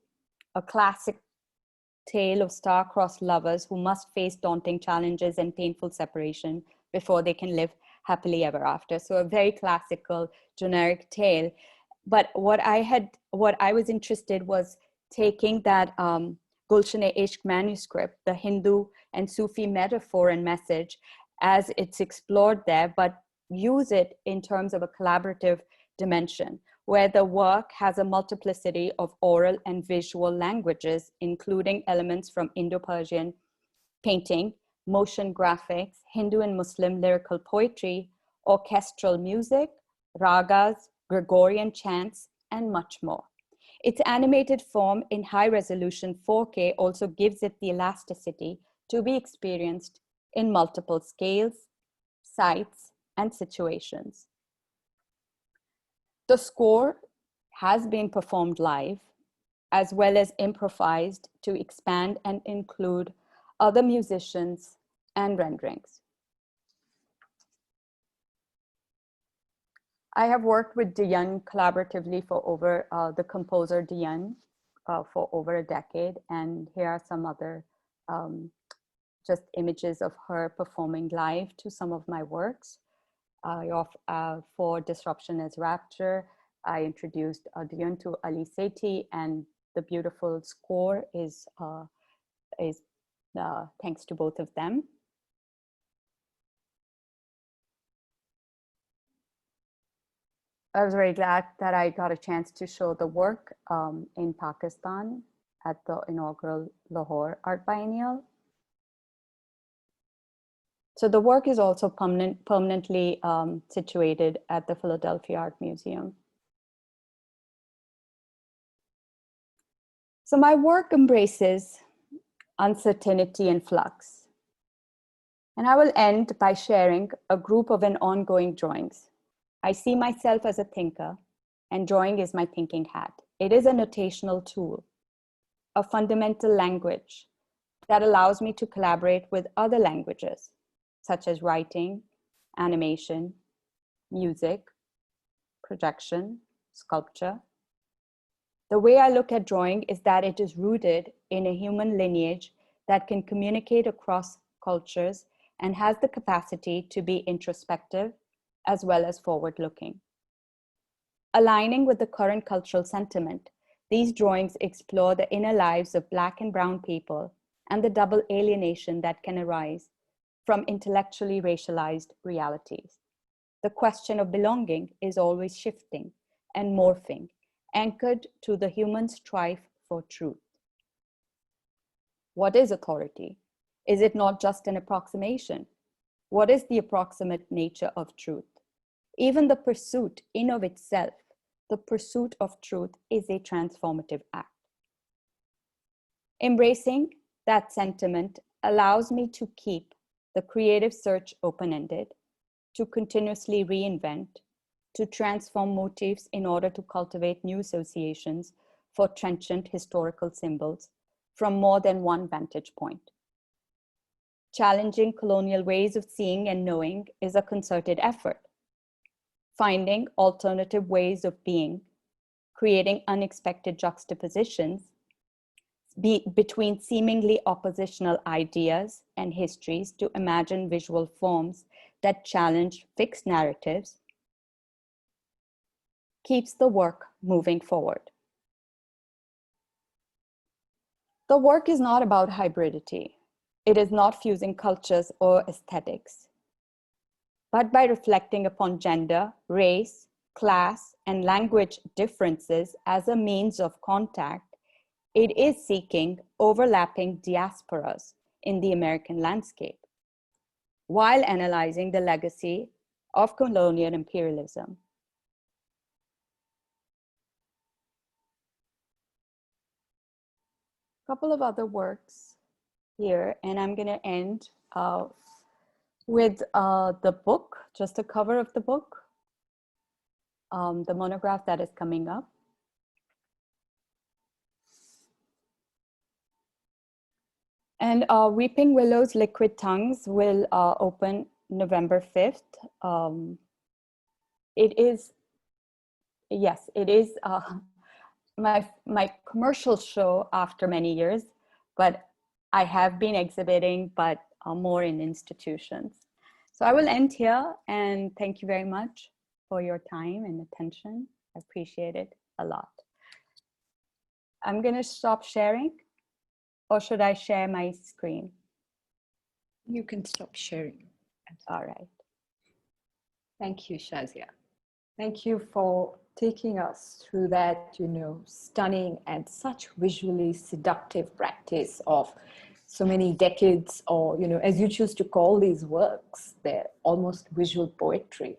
a classic tale of star-crossed lovers who must face daunting challenges and painful separation before they can live happily ever after. So a very classical, generic tale. But what I was interested was taking that Gulshan-e-Ishq manuscript, the Hindu and Sufi metaphor and message as it's explored there, but use it in terms of a collaborative dimension, where the work has a multiplicity of oral and visual languages, including elements from Indo-Persian painting, motion graphics, Hindu and Muslim lyrical poetry, orchestral music, ragas, Gregorian chants, and much more. Its animated form in high-resolution 4K also gives it the elasticity to be experienced in multiple scales, sites, and situations. The score has been performed live, as well as improvised to expand and include other musicians and renderings. I have worked with Diane collaboratively for over, the composer Diane, for over a decade, and here are some other just images of her performing live to some of my works. For Disruption as Rapture, I introduced Diane to Ali Sethi, and the beautiful score is thanks to both of them. I was very glad that I got a chance to show the work in Pakistan at the inaugural Lahore Art Biennial. So the work is also permanently situated at the Philadelphia Art Museum. So my work embraces uncertainty and flux. And I will end by sharing a group of an ongoing drawings. I see myself as a thinker, and drawing is my thinking hat. It is a notational tool, a fundamental language that allows me to collaborate with other languages, such as writing, animation, music, projection, sculpture. The way I look at drawing is that it is rooted in a human lineage that can communicate across cultures and has the capacity to be introspective as well as forward-looking. Aligning with the current cultural sentiment, these drawings explore the inner lives of Black and Brown people and the double alienation that can arise from intellectually racialized realities. The question of belonging is always shifting and morphing, anchored to the human strife for truth. What is authority? Is it not just an approximation? What is the approximate nature of truth? Even the pursuit in of itself, the pursuit of truth, is a transformative act. Embracing that sentiment allows me to keep the creative search open-ended, to continuously reinvent, to transform motifs in order to cultivate new associations for trenchant historical symbols from more than one vantage point. Challenging colonial ways of seeing and knowing is a concerted effort. Finding alternative ways of being, creating unexpected juxtapositions between seemingly oppositional ideas and histories to imagine visual forms that challenge fixed narratives, keeps the work moving forward. The work is not about hybridity. It is not fusing cultures or aesthetics, but by reflecting upon gender, race, class, and language differences as a means of contact, it is seeking overlapping diasporas in the American landscape, while analyzing the legacy of colonial imperialism. A couple of other works here, and I'm going to end with the book, just a cover of the book, the monograph that is coming up. And Weeping Willow's Liquid Tongues will open November 5th. It is, yes, it is my commercial show after many years, but I have been exhibiting, but more in institutions. So I will end here, and thank you very much for your time and attention. I appreciate it a lot. I'm going to stop sharing, or should I share my screen?
You can stop sharing.
All right.
Thank you, Shahzia. Thank you for taking us through that, stunning and such visually seductive practice of so many decades, or, as you choose to call these works, they're almost visual poetry.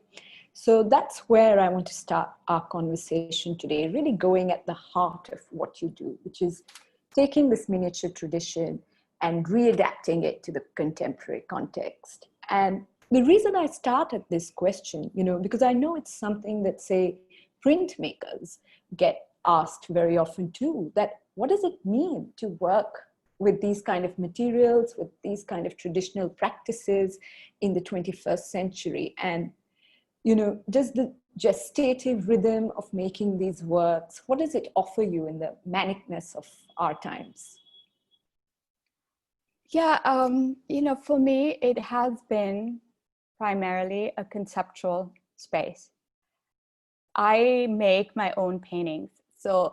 So that's where I want to start our conversation today, really going at the heart of what you do, which is taking this miniature tradition and readapting it to the contemporary context. And the reason I started this question, because I know it's something that, say, printmakers get asked very often too, that what does it mean to work with these kind of materials, with these kind of traditional practices in the 21st century? And, just the gestative rhythm of making these works, what does it offer you in the manicness of our times?
Yeah, for me, it has been primarily a conceptual space. I make my own paintings. So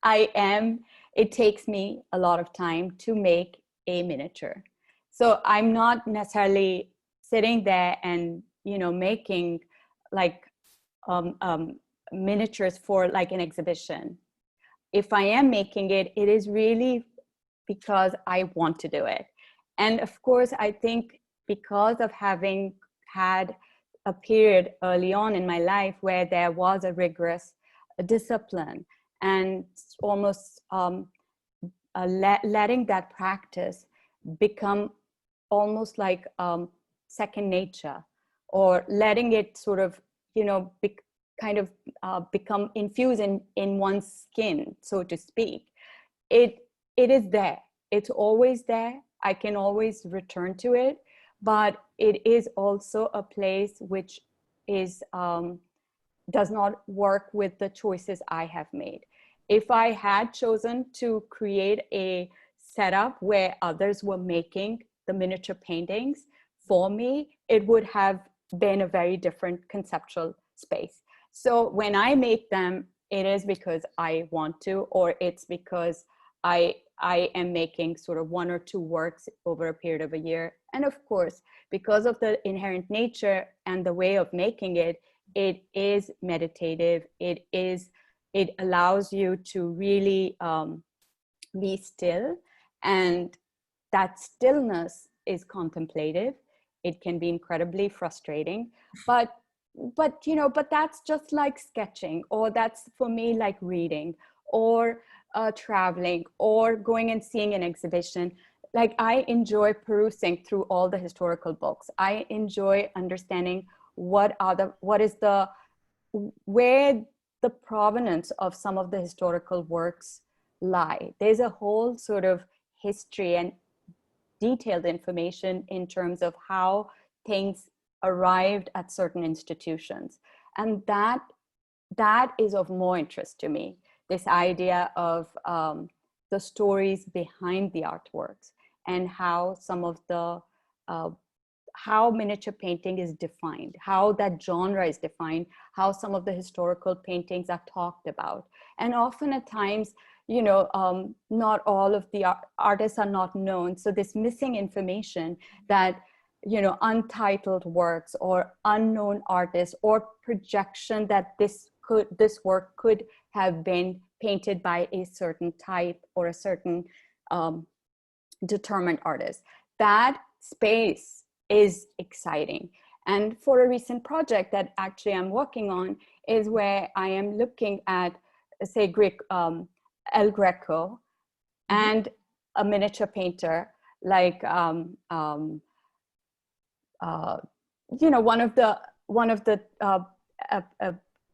it takes me a lot of time to make a miniature. So I'm not necessarily sitting there and, making like miniatures for like an exhibition. If I am making it, it is really because I want to do it. And of course, I think because of having had a period early on in my life where there was a rigorous discipline and almost letting that practice become almost like second nature, or letting it sort of, become infused in one's skin, so to speak. It is there. It's always there. I can always return to it, but it is also a place which is does not work with the choices I have made. If I had chosen to create a setup where others were making the miniature paintings for me, it would have been a very different conceptual space. So when I make them, it is because I want to, or it's because I am making sort of one or two works over a period of a year. And of course, because of the inherent nature and the way of making it, it is meditative. It allows you to really be still, and that stillness is contemplative. It can be incredibly frustrating, but that's just like sketching, or that's for me like reading, or traveling, or going and seeing an exhibition. like I enjoy perusing through all the historical books. I enjoy understanding where the provenance of some of the historical works lie. There's a whole sort of history and detailed information in terms of how things arrived at certain institutions. And that is of more interest to me, this idea of the stories behind the artworks and how some of the, how miniature painting is defined, how that genre is defined, how some of the historical paintings are talked about. And often at times, you know, not all of the artists are not known. So this missing information that, you know, untitled works or unknown artists or projection that this work could have been painted by a certain type or a certain determined artist. That space is exciting. And for a recent project that actually I'm working on is where I am looking at, say, Greek, El Greco, and a miniature painter like you know, one of the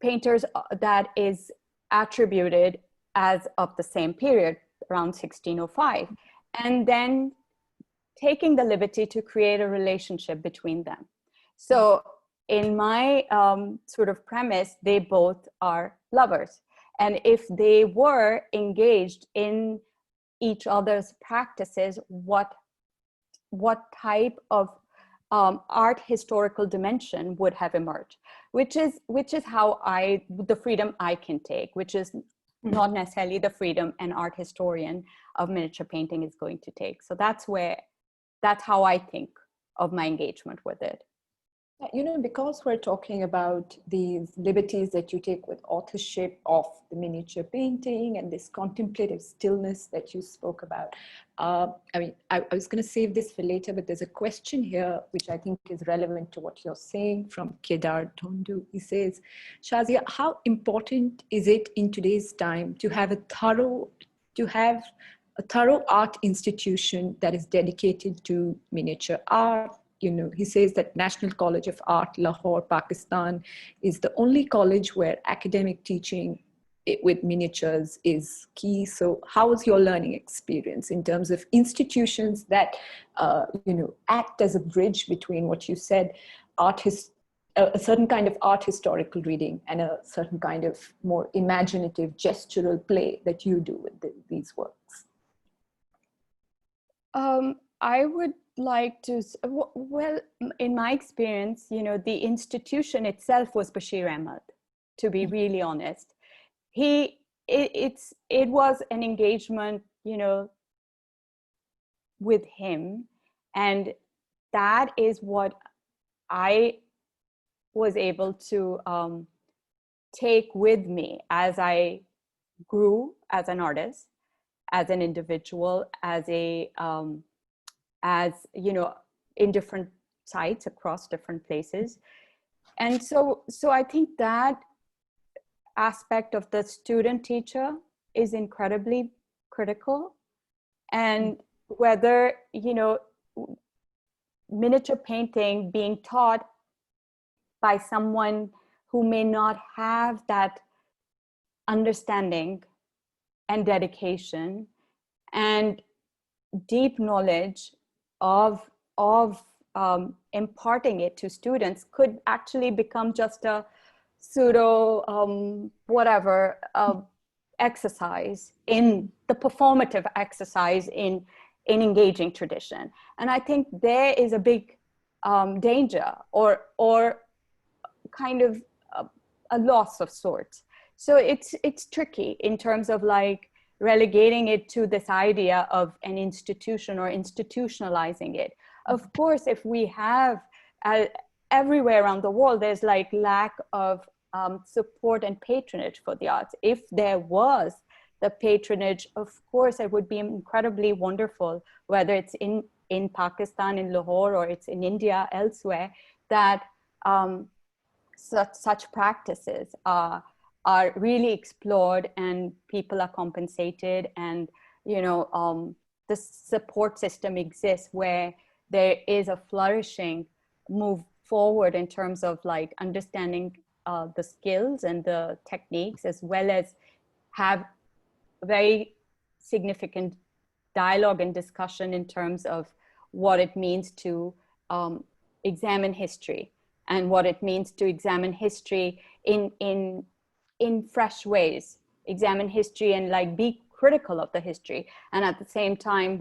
painters that is attributed as of the same period, around 1605, and then taking the liberty to create a relationship between them. So in my sort of premise, they both are lovers. And if they were engaged in each other's practices, what type of art historical dimension would have emerged, which is how the freedom I can take, which is not necessarily the freedom an art historian of miniature painting is going to take. So that's how I think of my engagement with it.
You know, because we're talking about these liberties that you take with authorship of the miniature painting and this contemplative stillness that you spoke about. I mean, I was going to save this for later, but there's a question here which I think is relevant to what you're saying from Kedar Tondu. He says, Shahzia, how important is it in today's time to have a thorough art institution that is dedicated to miniature art? You know, he says that National College of Art, Lahore, Pakistan, is the only college where academic teaching with miniatures is key. So how was your learning experience in terms of institutions that, you know, act as a bridge between what you said, a certain kind of art historical reading and a certain kind of more imaginative gestural play that you do with these works?
I would like to, well, in my experience, you know, the institution itself was Bashir Ahmed, to be really honest. It was an engagement, you know, with him. And that is what I was able to take with me as I grew as an artist, as an individual, as you know, in different sites across different places. And so I think that aspect of the student teacher is incredibly critical. And whether, you know, miniature painting being taught by someone who may not have that understanding and dedication and deep knowledge of imparting it to students could actually become just a pseudo exercise in the performative exercise in engaging tradition. And I think there is a big danger or kind of a loss of sorts. So it's tricky in terms of like relegating it to this idea of an institution or institutionalizing it. Of course, if we have everywhere around the world, there's like lack of support and patronage for the arts. If there was the patronage, of course, it would be incredibly wonderful, whether it's in Pakistan, in Lahore, or it's in India, elsewhere, that such practices are really explored and people are compensated and, you know, the support system exists where there is a flourishing move forward in terms of like understanding the skills and the techniques, as well as have very significant dialogue and discussion in terms of what it means to examine history, and what it means to examine history in fresh ways, examine history and like be critical of the history, and at the same time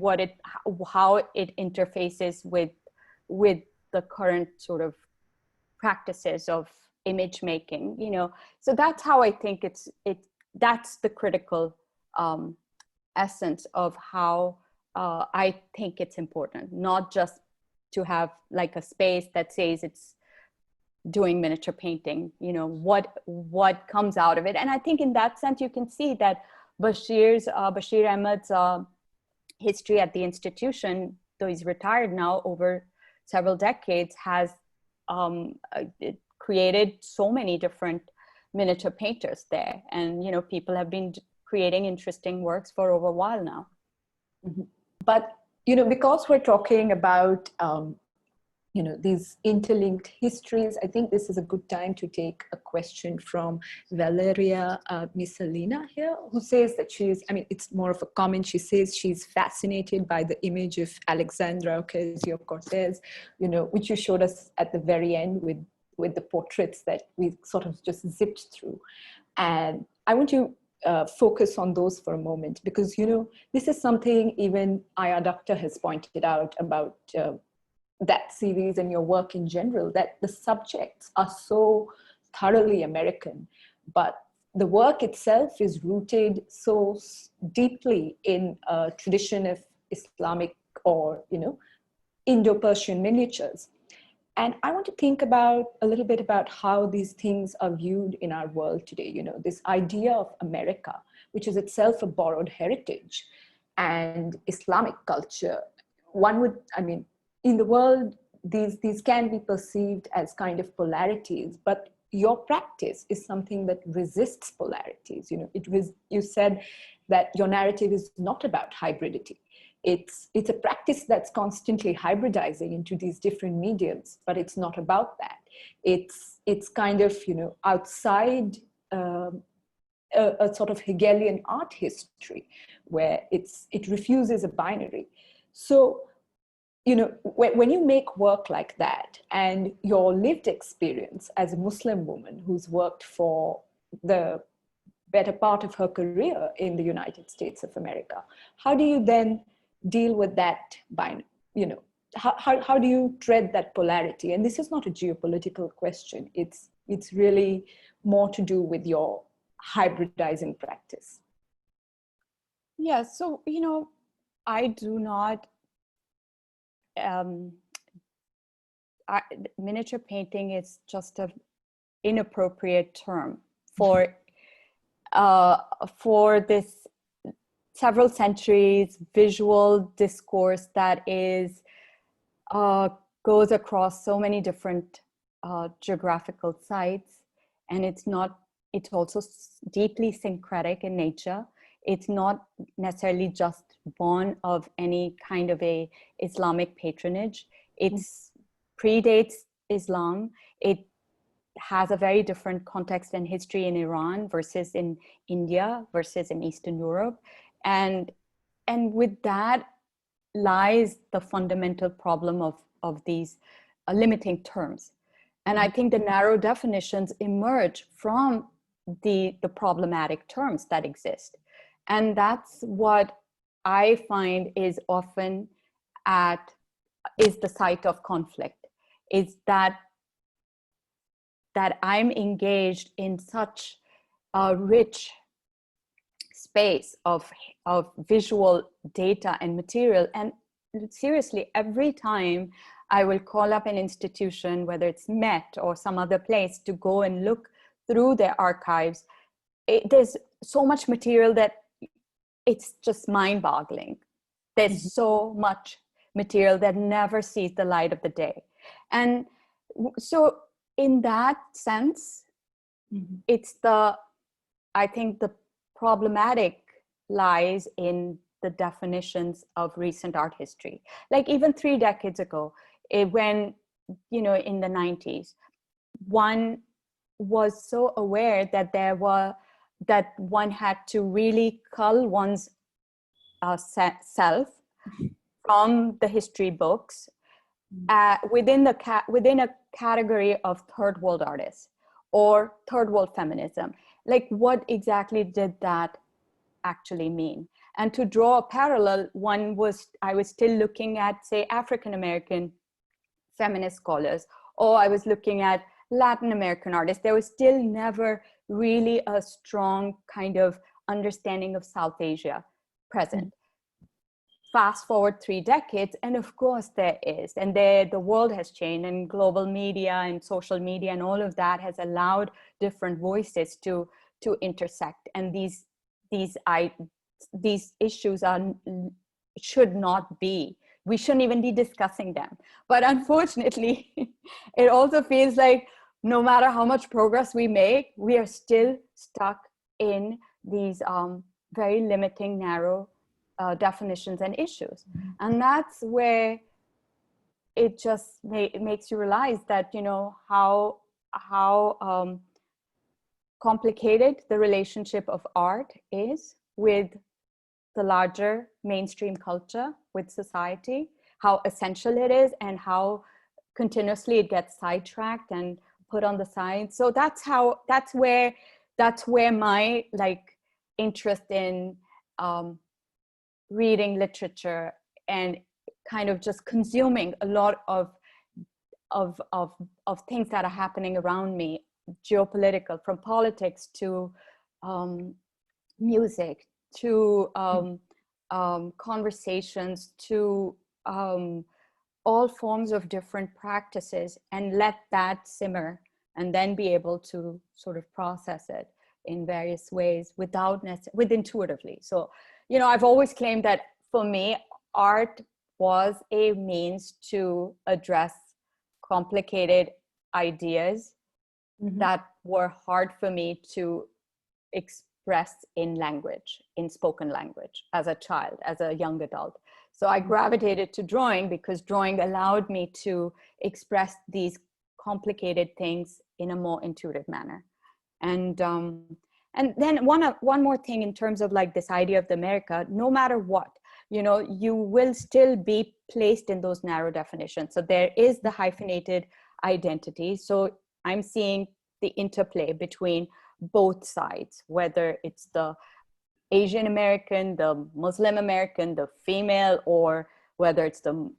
how it interfaces with the current sort of practices of image making, you know. So that's how I think that's the critical essence of how I think it's important, not just to have like a space that says it's doing miniature painting, you know, what comes out of it. And I think in that sense, you can see that Bashir Ahmed's history at the institution, though he's retired now over several decades, has created so many different miniature painters there. And, you know, people have been creating interesting works for over a while now.
Mm-hmm. But, you know, because we're talking about, you know, these interlinked histories, I think this is a good time to take a question from Valeria Misalina here, who says that it's more of a comment. She says she's fascinated by the image of Alexandra Ocasio-Cortez, you know, which you showed us at the very end with the portraits that we sort of just zipped through. And I want to focus on those for a moment, because, you know, this is something even Aya Doctor has pointed out about that series and your work in general, that the subjects are so thoroughly American, but the work itself is rooted so deeply in a tradition of Islamic or, you know, Indo-Persian miniatures. And I want to think a little bit about how these things are viewed in our world today. You know, this idea of America, which is itself a borrowed heritage, and Islamic culture. In the world, these can be perceived as kind of polarities, but your practice is something that resists polarities. You know, you said that your narrative is not about hybridity. It's a practice that's constantly hybridizing into these different mediums, but it's not about that. It's kind of, you know, outside a sort of Hegelian art history where it refuses a binary. So, you know, when you make work like that, and your lived experience as a Muslim woman who's worked for the better part of her career in the United States of America, how do you then deal with that binary? You know, how do you tread that polarity? And this is not a geopolitical question. It's really more to do with your hybridizing practice.
Yeah, so, you know, I do not, miniature painting is just an inappropriate term for this several centuries visual discourse that is goes across so many different geographical sites, and it's also deeply syncretic in nature. It's not necessarily just born of any kind of a Islamic patronage. It predates Islam. It has a very different context and history in Iran versus in India versus in Eastern Europe. And with that lies the fundamental problem of these limiting terms. And I think the narrow definitions emerge from the problematic terms that exist. And that's what I find is often is the site of conflict, is that I'm engaged in such a rich space of visual data and material. And seriously, every time I will call up an institution, whether it's Met or some other place, to go and look through their archives, there's so much material that it's just mind-boggling. There's so much material that never sees the light of the day. And so in that sense, I think the problematic lies in the definitions of recent art history. Like even 3 decades ago, when, you know, in the 90s, one was so aware that that one had to really cull one's self from the history books within a category of third world artists or third world feminism. Like, what exactly did that actually mean? And to draw a parallel, I was still looking at, say, African American feminist scholars, or I was looking at Latin American artists. There was still never really a strong kind of understanding of South Asia present. Fast forward 3 decades, and of course there is, and the world has changed, and global media and social media and all of that has allowed different voices to intersect. And these issues should not be, we shouldn't even be discussing them. But unfortunately, it also feels like no matter how much progress we make, we are still stuck in these very limiting, narrow definitions and issues. And that's where it just makes you realize that, you know, how complicated the relationship of art is with the larger mainstream culture, with society, how essential it is, and how continuously it gets sidetracked and put on the side. So that's where my like interest in reading literature and kind of just consuming a lot of things that are happening around me, geopolitical, from politics to music to conversations to all forms of different practices, and let that simmer and then be able to sort of process it in various ways with intuitively. So, you know, I've always claimed that for me, art was a means to address complicated ideas that were hard for me to express in language, in spoken language, as a child, as a young adult. So I gravitated to drawing because drawing allowed me to express these complicated things in a more intuitive manner. And then one more thing in terms of like this idea of the America, no matter what, you know, you will still be placed in those narrow definitions. So there is the hyphenated identity. So I'm seeing the interplay between both sides, whether it's the Asian American, the Muslim American, the female, or whether it's the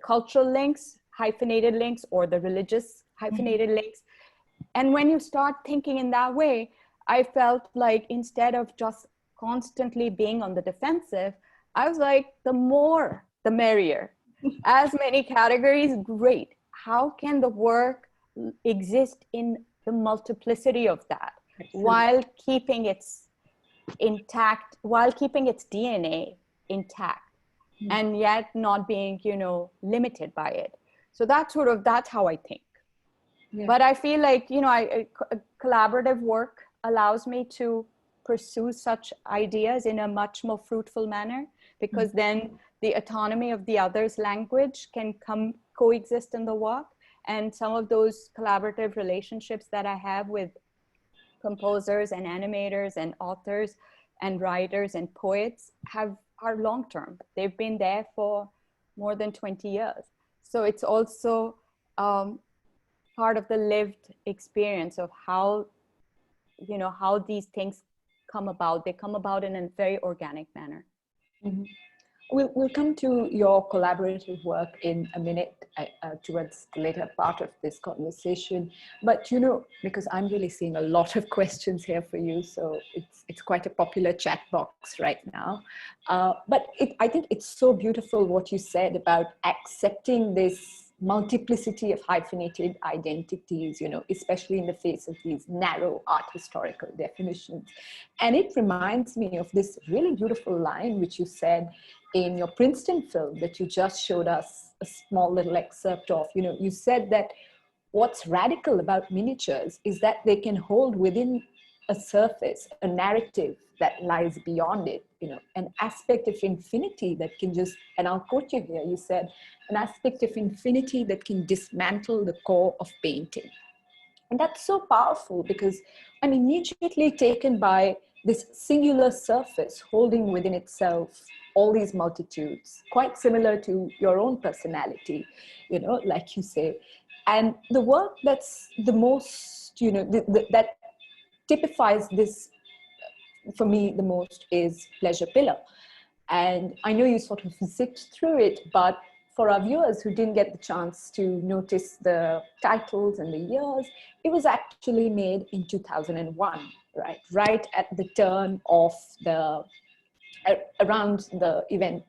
cultural links, hyphenated links, or the religious hyphenated links. And when you start thinking in that way, I felt like instead of just constantly being on the defensive, I was like, the more, the merrier. As many categories, great. How can the work exist in the multiplicity of that? While keeping its intact, while keeping its DNA intact, and yet not being, you know, limited by it. So that's how I think. Yeah. But I feel like, you know, collaborative work allows me to pursue such ideas in a much more fruitful manner, because then the autonomy of the other's language can coexist in the work. And some of those collaborative relationships that I have with composers and animators and authors and writers and poets are long-term. They've been there for more than 20 years. So it's also part of the lived experience of how, you know, how these things come about. They come about in a very organic manner.
Mm-hmm. We'll come to your collaborative work in a minute towards the later part of this conversation. But, you know, because I'm really seeing a lot of questions here for you, so it's quite a popular chat box right now. But I think it's so beautiful what you said about accepting this multiplicity of hyphenated identities, you know, especially in the face of these narrow art historical definitions. And it reminds me of this really beautiful line which you said in your Princeton film that you just showed us a small little excerpt of. You know, you said that what's radical about miniatures is that they can hold within a surface, a narrative that lies beyond it, you know, an aspect of infinity that can just, and I'll quote you here, you said, an aspect of infinity that can dismantle the core of painting. And that's so powerful because I'm immediately taken by this singular surface holding within itself all these multitudes, quite similar to your own personality, you know, like you say. And the work that's the most, you know, that typifies this for me the most is Pleasure Pillar. And I know you sort of zipped through it, but for our viewers who didn't get the chance to notice the titles and the years, it was actually made in 2001, right? Right at the turn of around the events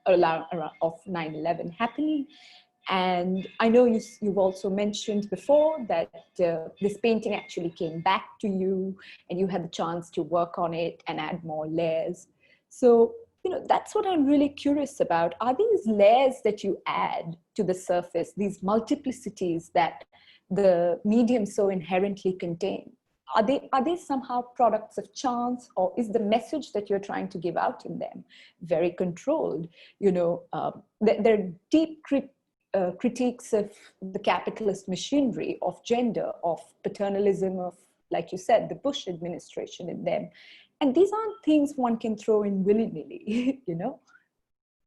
around of 9/11 happening. And I know you've also mentioned before that this painting actually came back to you and you had the chance to work on it and add more layers. So, you know, that's what I'm really curious about. Are these layers that you add to the surface, these multiplicities that the medium so inherently contain, are they somehow products of chance, or is the message that you're trying to give out in them very controlled? You know, there are deep critiques of the capitalist machinery, of gender, of paternalism, of, like you said, the Bush administration in them. And these aren't things one can throw in willy-nilly, you know?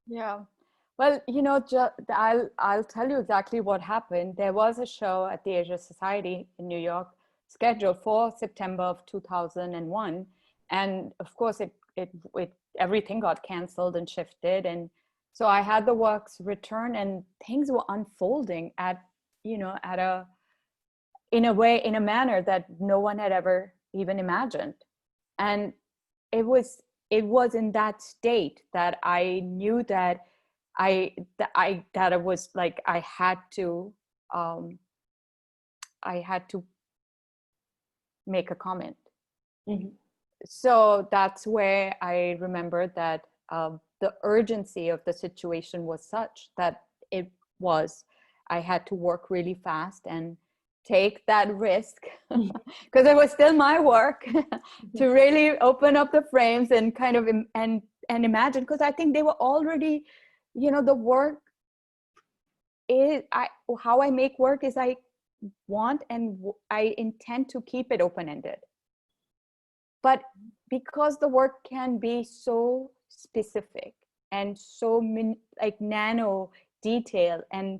Yeah. Well, you know, I'll tell you exactly what happened. There was a show at the Asia Society in New York scheduled for September of 2001. And of course, everything got canceled and shifted. And so I had the works return, and things were unfolding in a manner that no one had ever even imagined. And it was in that state that I knew that I was like, I had to make a comment.
Mm-hmm.
So that's where I remembered that the urgency of the situation was such that I had to work really fast and take that risk, because it was still my work, to really open up the frames and kind of and imagine, because I think they were already, you know, the work is, how I make work is I want and I intend to keep it open-ended. But because the work can be so specific and so like nano detail and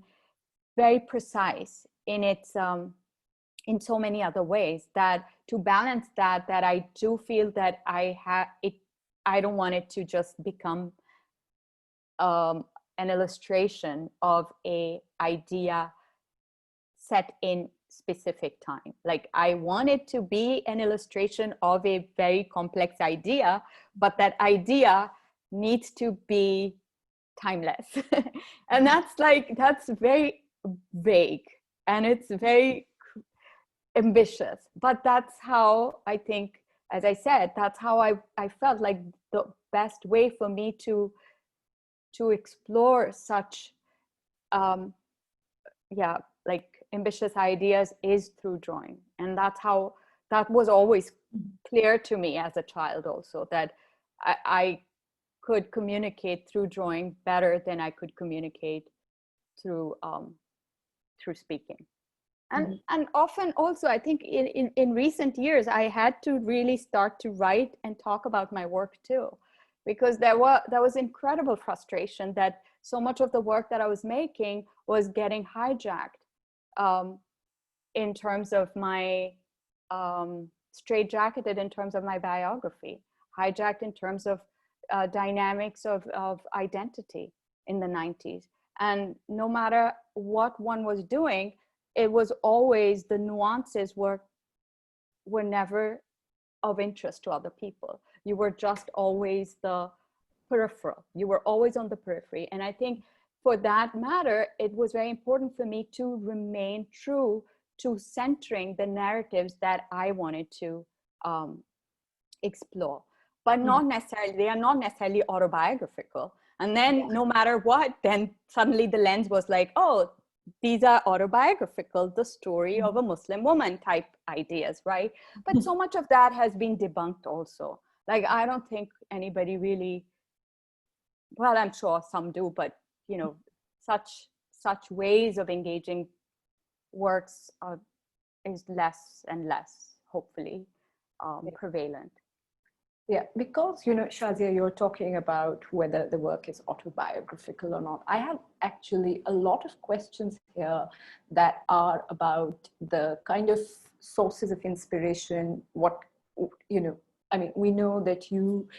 very precise in its in so many other ways, that to balance that I do feel that I don't want it to just become an illustration of a idea set in specific time. Like, I want it to be an illustration of a very complex idea, but that idea needs to be timeless. And that's very vague, and it's very ambitious, but that's how I think, as I said, that's how I felt like the best way for me to explore such like ambitious ideas is through drawing. And that was always clear to me as a child also, that I could communicate through drawing better than I could communicate through speaking. And and often also, I think in recent years, I had to really start to write and talk about my work too, because there was incredible frustration that so much of the work that I was making was getting hijacked in terms of my straitjacketed in terms of my biography, hijacked in terms of dynamics of identity in the 90s. And no matter what one was doing, it was always, the nuances were never of interest to other people. You were just always the peripheral. You were always on the periphery. And I think for that matter, it was very important for me to remain true to centering the narratives that I wanted to explore, but not necessarily, they are not necessarily autobiographical. And then no matter what, then suddenly the lens was like, oh, these are autobiographical, the story of a Muslim woman type ideas, right? But so much of that has been debunked also. Like, I don't think anybody really, well, I'm sure some do, but you know, such ways of engaging works is less and less, hopefully, prevalent.
Yeah, because, you know, Shahzia, you're talking about whether the work is autobiographical or not. I have actually a lot of questions here that are about the kind of sources of inspiration, what, you know, I mean, we know that you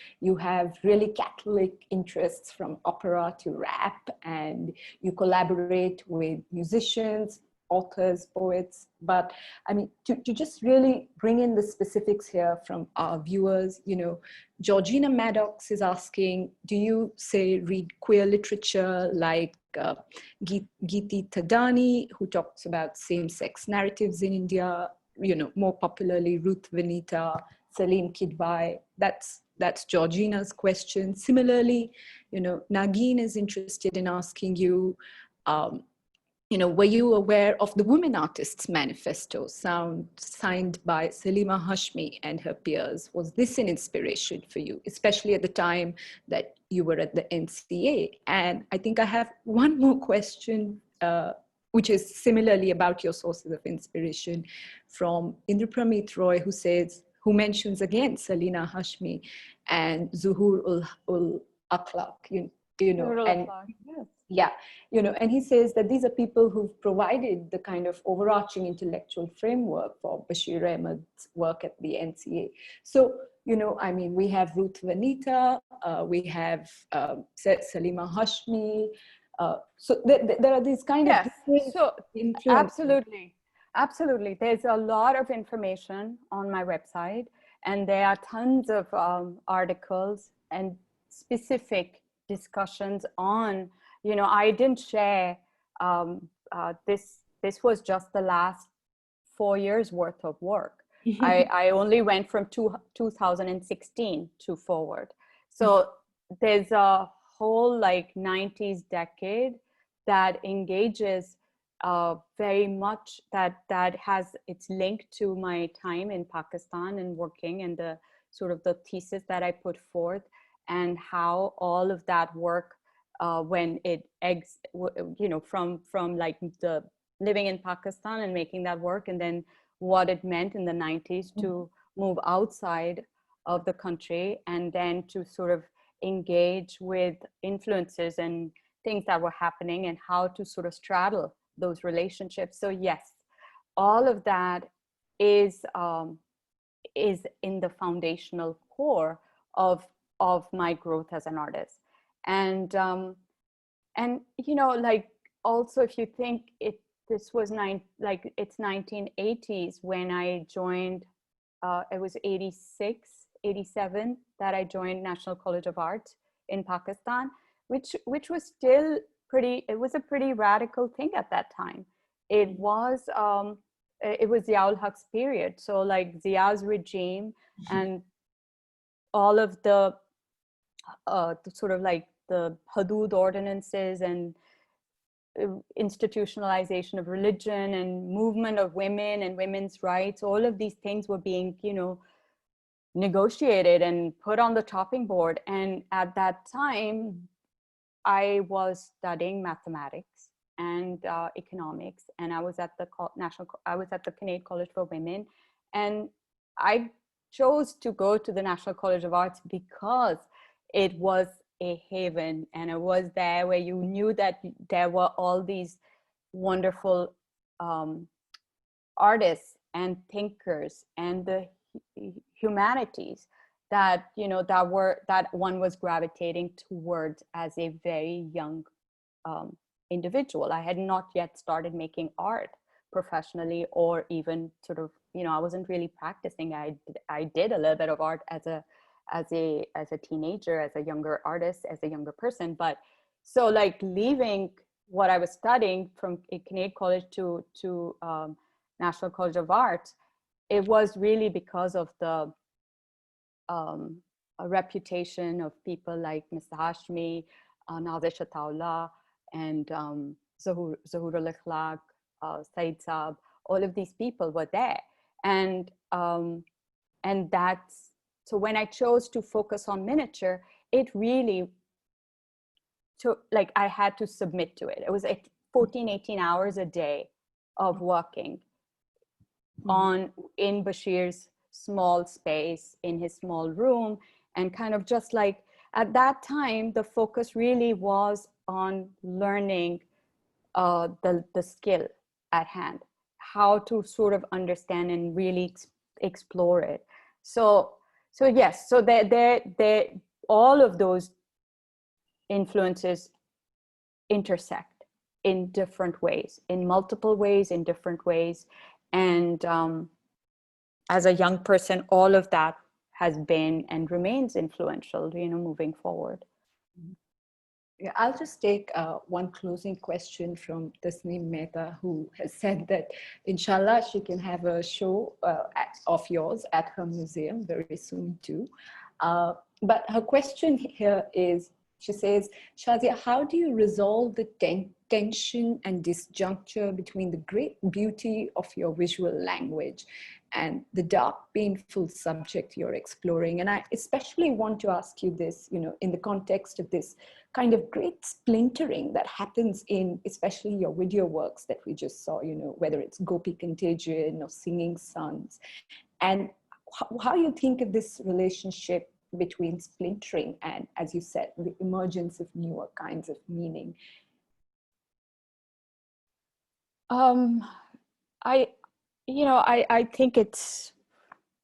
have really Catholic interests from opera to rap, and you collaborate with musicians, authors, poets. But I mean, to just really bring in the specifics here from our viewers, you know, Georgina Maddox is asking, do you say read queer literature like Geeti Thadani, who talks about same-sex narratives in India, you know, more popularly Ruth Vanita, Salim Kidwai? That's Georgina's question. Similarly, you know, Nagin is interested in asking you, you know, were you aware of the Women Artists Manifesto signed by Salima Hashmi and her peers? Was this an inspiration for you, especially at the time that you were at the NCA? And I think I have one more question, which is similarly about your sources of inspiration, from Indrapramit Roy, who mentions again Salima Hashmi and Zuhur ul Akhlaq, you know, and
Yes.
yeah, you know, and he says that these are people who've provided the kind of overarching intellectual framework for Bashir Ahmed's work at the NCA. So, you know, I mean, we have Ruth Vanita, we have Salima Hashmi. So there are these kind of
So
influences.
absolutely. There's a lot of information on my website, and there are tons of articles and specific discussions on, you know, I didn't share this was just the last 4 years worth of work. I only went from 2016 to forward. So there's a whole like 90s decade that engages very much, that has its link to my time in Pakistan and working, and the sort of the thesis that I put forth, and how all of that work when it you know, from like the living in Pakistan and making that work, and then what it meant in the 90s to move outside of the country, and then to sort of engage with influences and things that were happening, and how to sort of straddle those relationships. So yes, all of that is in the foundational core of my growth as an artist. And you know, like, also, if you think this was it's 1980s when I joined, it was 86, 87 that I joined National College of Art in Pakistan, which was still it was a pretty radical thing at that time. It was Ziaul Haq's period. So like Zia's regime and all of the sort of like the Hudud ordinances and institutionalization of religion and movement of women and women's rights, all of these things were being, you know, negotiated and put on the chopping board. And at that time, I was studying mathematics and economics, and I was at the Canadian College for Women, and I chose to go to the National College of Arts because it was a haven, and it was there where you knew that there were all these wonderful artists and thinkers and the humanities that, you know, that one was gravitating towards as a very young individual. I had not yet started making art professionally, or even sort of, you know, I wasn't really practicing. I did a little bit of art as a teenager, as a younger artist, as a younger person. But so like leaving what I was studying from a Canadian college to National College of Art, it was really because of the a reputation of people like Mr. Hashmi, Nazir Shataullah, and Zahur al-Akhlaq, Said Saab, all of these people were there. And that's, so when I chose to focus on miniature, it really took, like, I had to submit to it. It was 14, 18 hours a day of working in Bashir's small space, in his small room, and kind of just like, at that time, the focus really was on learning the skill at hand, how to sort of understand and really explore it. So yes, so all of those influences intersect in different ways, in multiple ways, in different ways. And as a young person, all of that has been and remains influential, moving forward.
Yeah, I'll just take one closing question from Tasneem Mehta, who has said that, inshallah, she can have a show of yours at her museum very soon too. But her question here is, she says, Shahzia, how do you resolve the tension and disjuncture between the great beauty of your visual language and the dark, painful subject you're exploring? And I especially want to ask you this, in the context of this kind of great splintering that happens in especially your video works that we just saw, whether it's Gopi Cantation or Singing Sons, and how you think of this relationship between splintering and, as you said, the emergence of newer kinds of meaning.
I think it's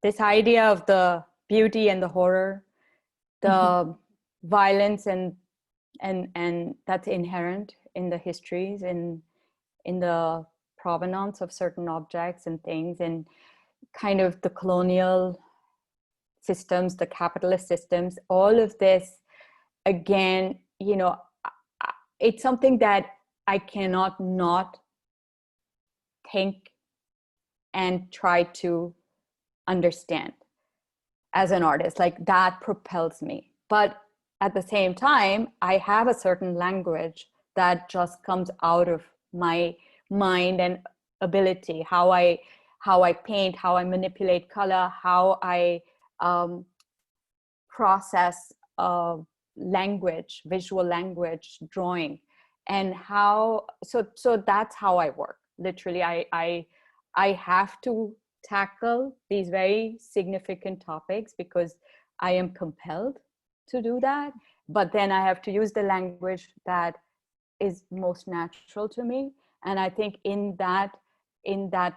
this idea of the beauty and the horror, the violence and that's inherent in the histories, in the provenance of certain objects and things, and kind of the colonial systems, the capitalist systems, all of this, again, it's something that I cannot not think and try to understand as an artist. Like, that propels me. But at the same time, I have a certain language that just comes out of my mind and ability, how I paint, how I manipulate color, how I process language, visual language, drawing, and how, so that's how I work. Literally, I have to tackle these very significant topics because I am compelled to do that. But then I have to use the language that is most natural to me. And I think in that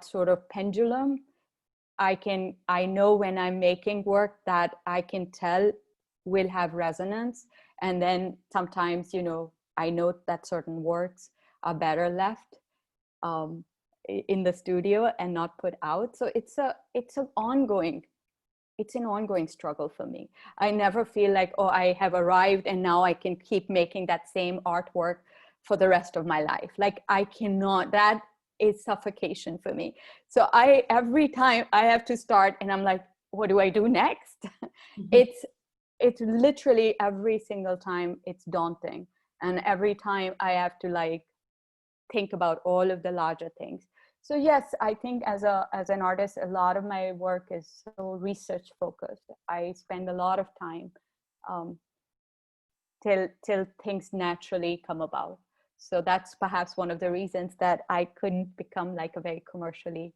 sort of pendulum, I know when I'm making work that I can tell will have resonance. And then sometimes, I note that certain works are better left in the studio and not put out. So it's an ongoing struggle for me. I never feel like, oh, I have arrived and now I can keep making that same artwork for the rest of my life. Like, I cannot. That is suffocation for me. So every time I have to start and I'm like, what do I do next? It's literally every single time it's daunting. And every time I have to think about all of the larger things. So yes, I think as an artist, a lot of my work is so research focused. I spend a lot of time till things naturally come about. So that's perhaps one of the reasons that I couldn't become like a very commercially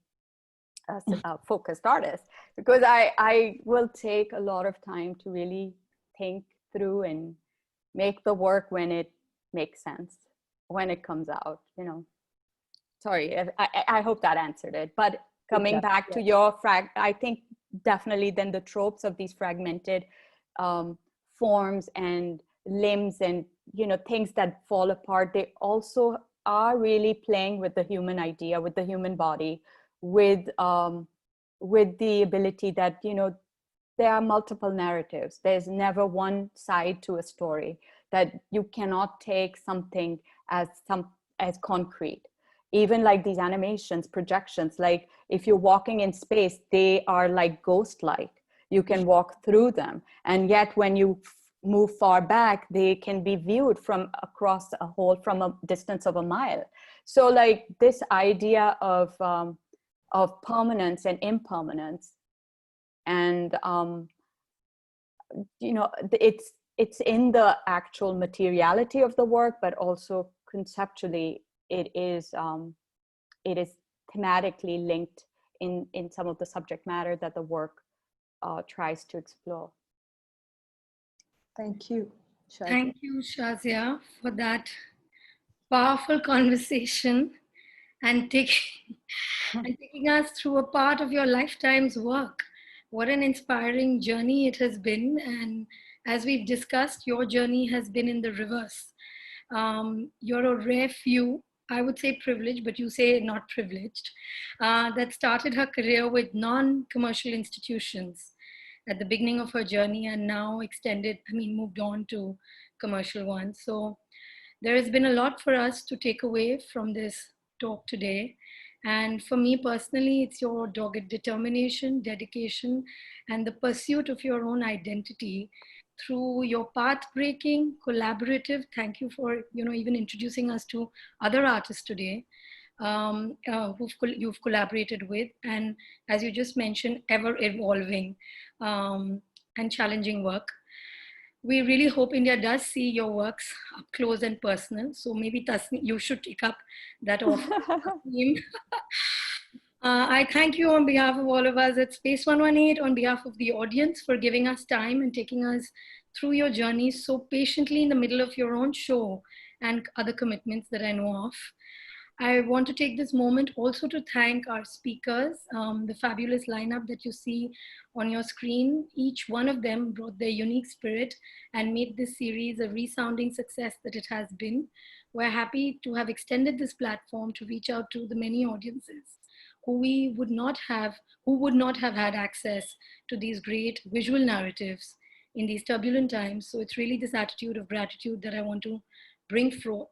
focused artist, because I will take a lot of time to really think through and make the work when it makes sense, when it comes out, Sorry, I hope that answered it. But coming back to your I think definitely then the tropes of these fragmented forms and limbs and, things that fall apart, they also are really playing with the human idea, with the human body, with the ability that, there are multiple narratives. There's never one side to a story, that you cannot take something as concrete. Even like these animations, projections, like if you're walking in space, they are like ghost-like. You can walk through them. And yet when you move far back, they can be viewed from across a whole, from a distance of a mile. So like this idea of permanence and impermanence, and you know, it's in the actual materiality of the work, but also conceptually it is thematically linked in some of the subject matter that the work tries to explore.
Thank you, Shahzia.
Thank you, Shahzia, for that powerful conversation and taking us through a part of your lifetime's work. What an inspiring journey it has been. And as we've discussed, your journey has been in the reverse. You're a rare few, I would say privileged, but you say not privileged, that started her career with non-commercial institutions at the beginning of her journey and now moved on to commercial ones. So there has been a lot for us to take away from this talk today. And for me personally, it's your dogged determination, dedication, and the pursuit of your own identity through your path-breaking, collaborative, thank you for even introducing us to other artists today, you've collaborated with, and as you just mentioned, ever-evolving and challenging work. We really hope India does see your works up close and personal. So maybe Tasneem, you should take up that offer. I thank you on behalf of all of us at Space 118, on behalf of the audience, for giving us time and taking us through your journey so patiently in the middle of your own show and other commitments that I know of. I want to take this moment also to thank our speakers, the fabulous lineup that you see on your screen. Each one of them brought their unique spirit and made this series a resounding success that it has been. We're happy to have extended this platform to reach out to the many audiences who would not have had access to these great visual narratives in these turbulent times. So it's really this attitude of gratitude that I want to bring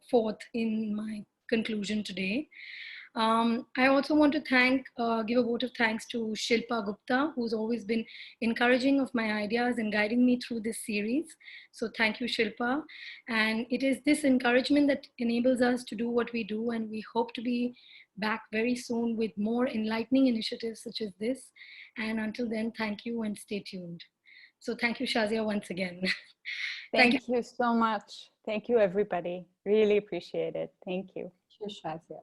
forth in my conclusion today. I also want to give a vote of thanks to Shilpa Gupta, who's always been encouraging of my ideas and guiding me through this series. So thank you, Shilpa. And it is this encouragement that enables us to do what we do, and we hope to be back very soon with more enlightening initiatives such as this. And until then, thank you and stay tuned. So thank you, Shahzia, once again.
Thank you so much. Thank you, everybody. Really appreciate it. Thank you.
Thank you, Shahzia.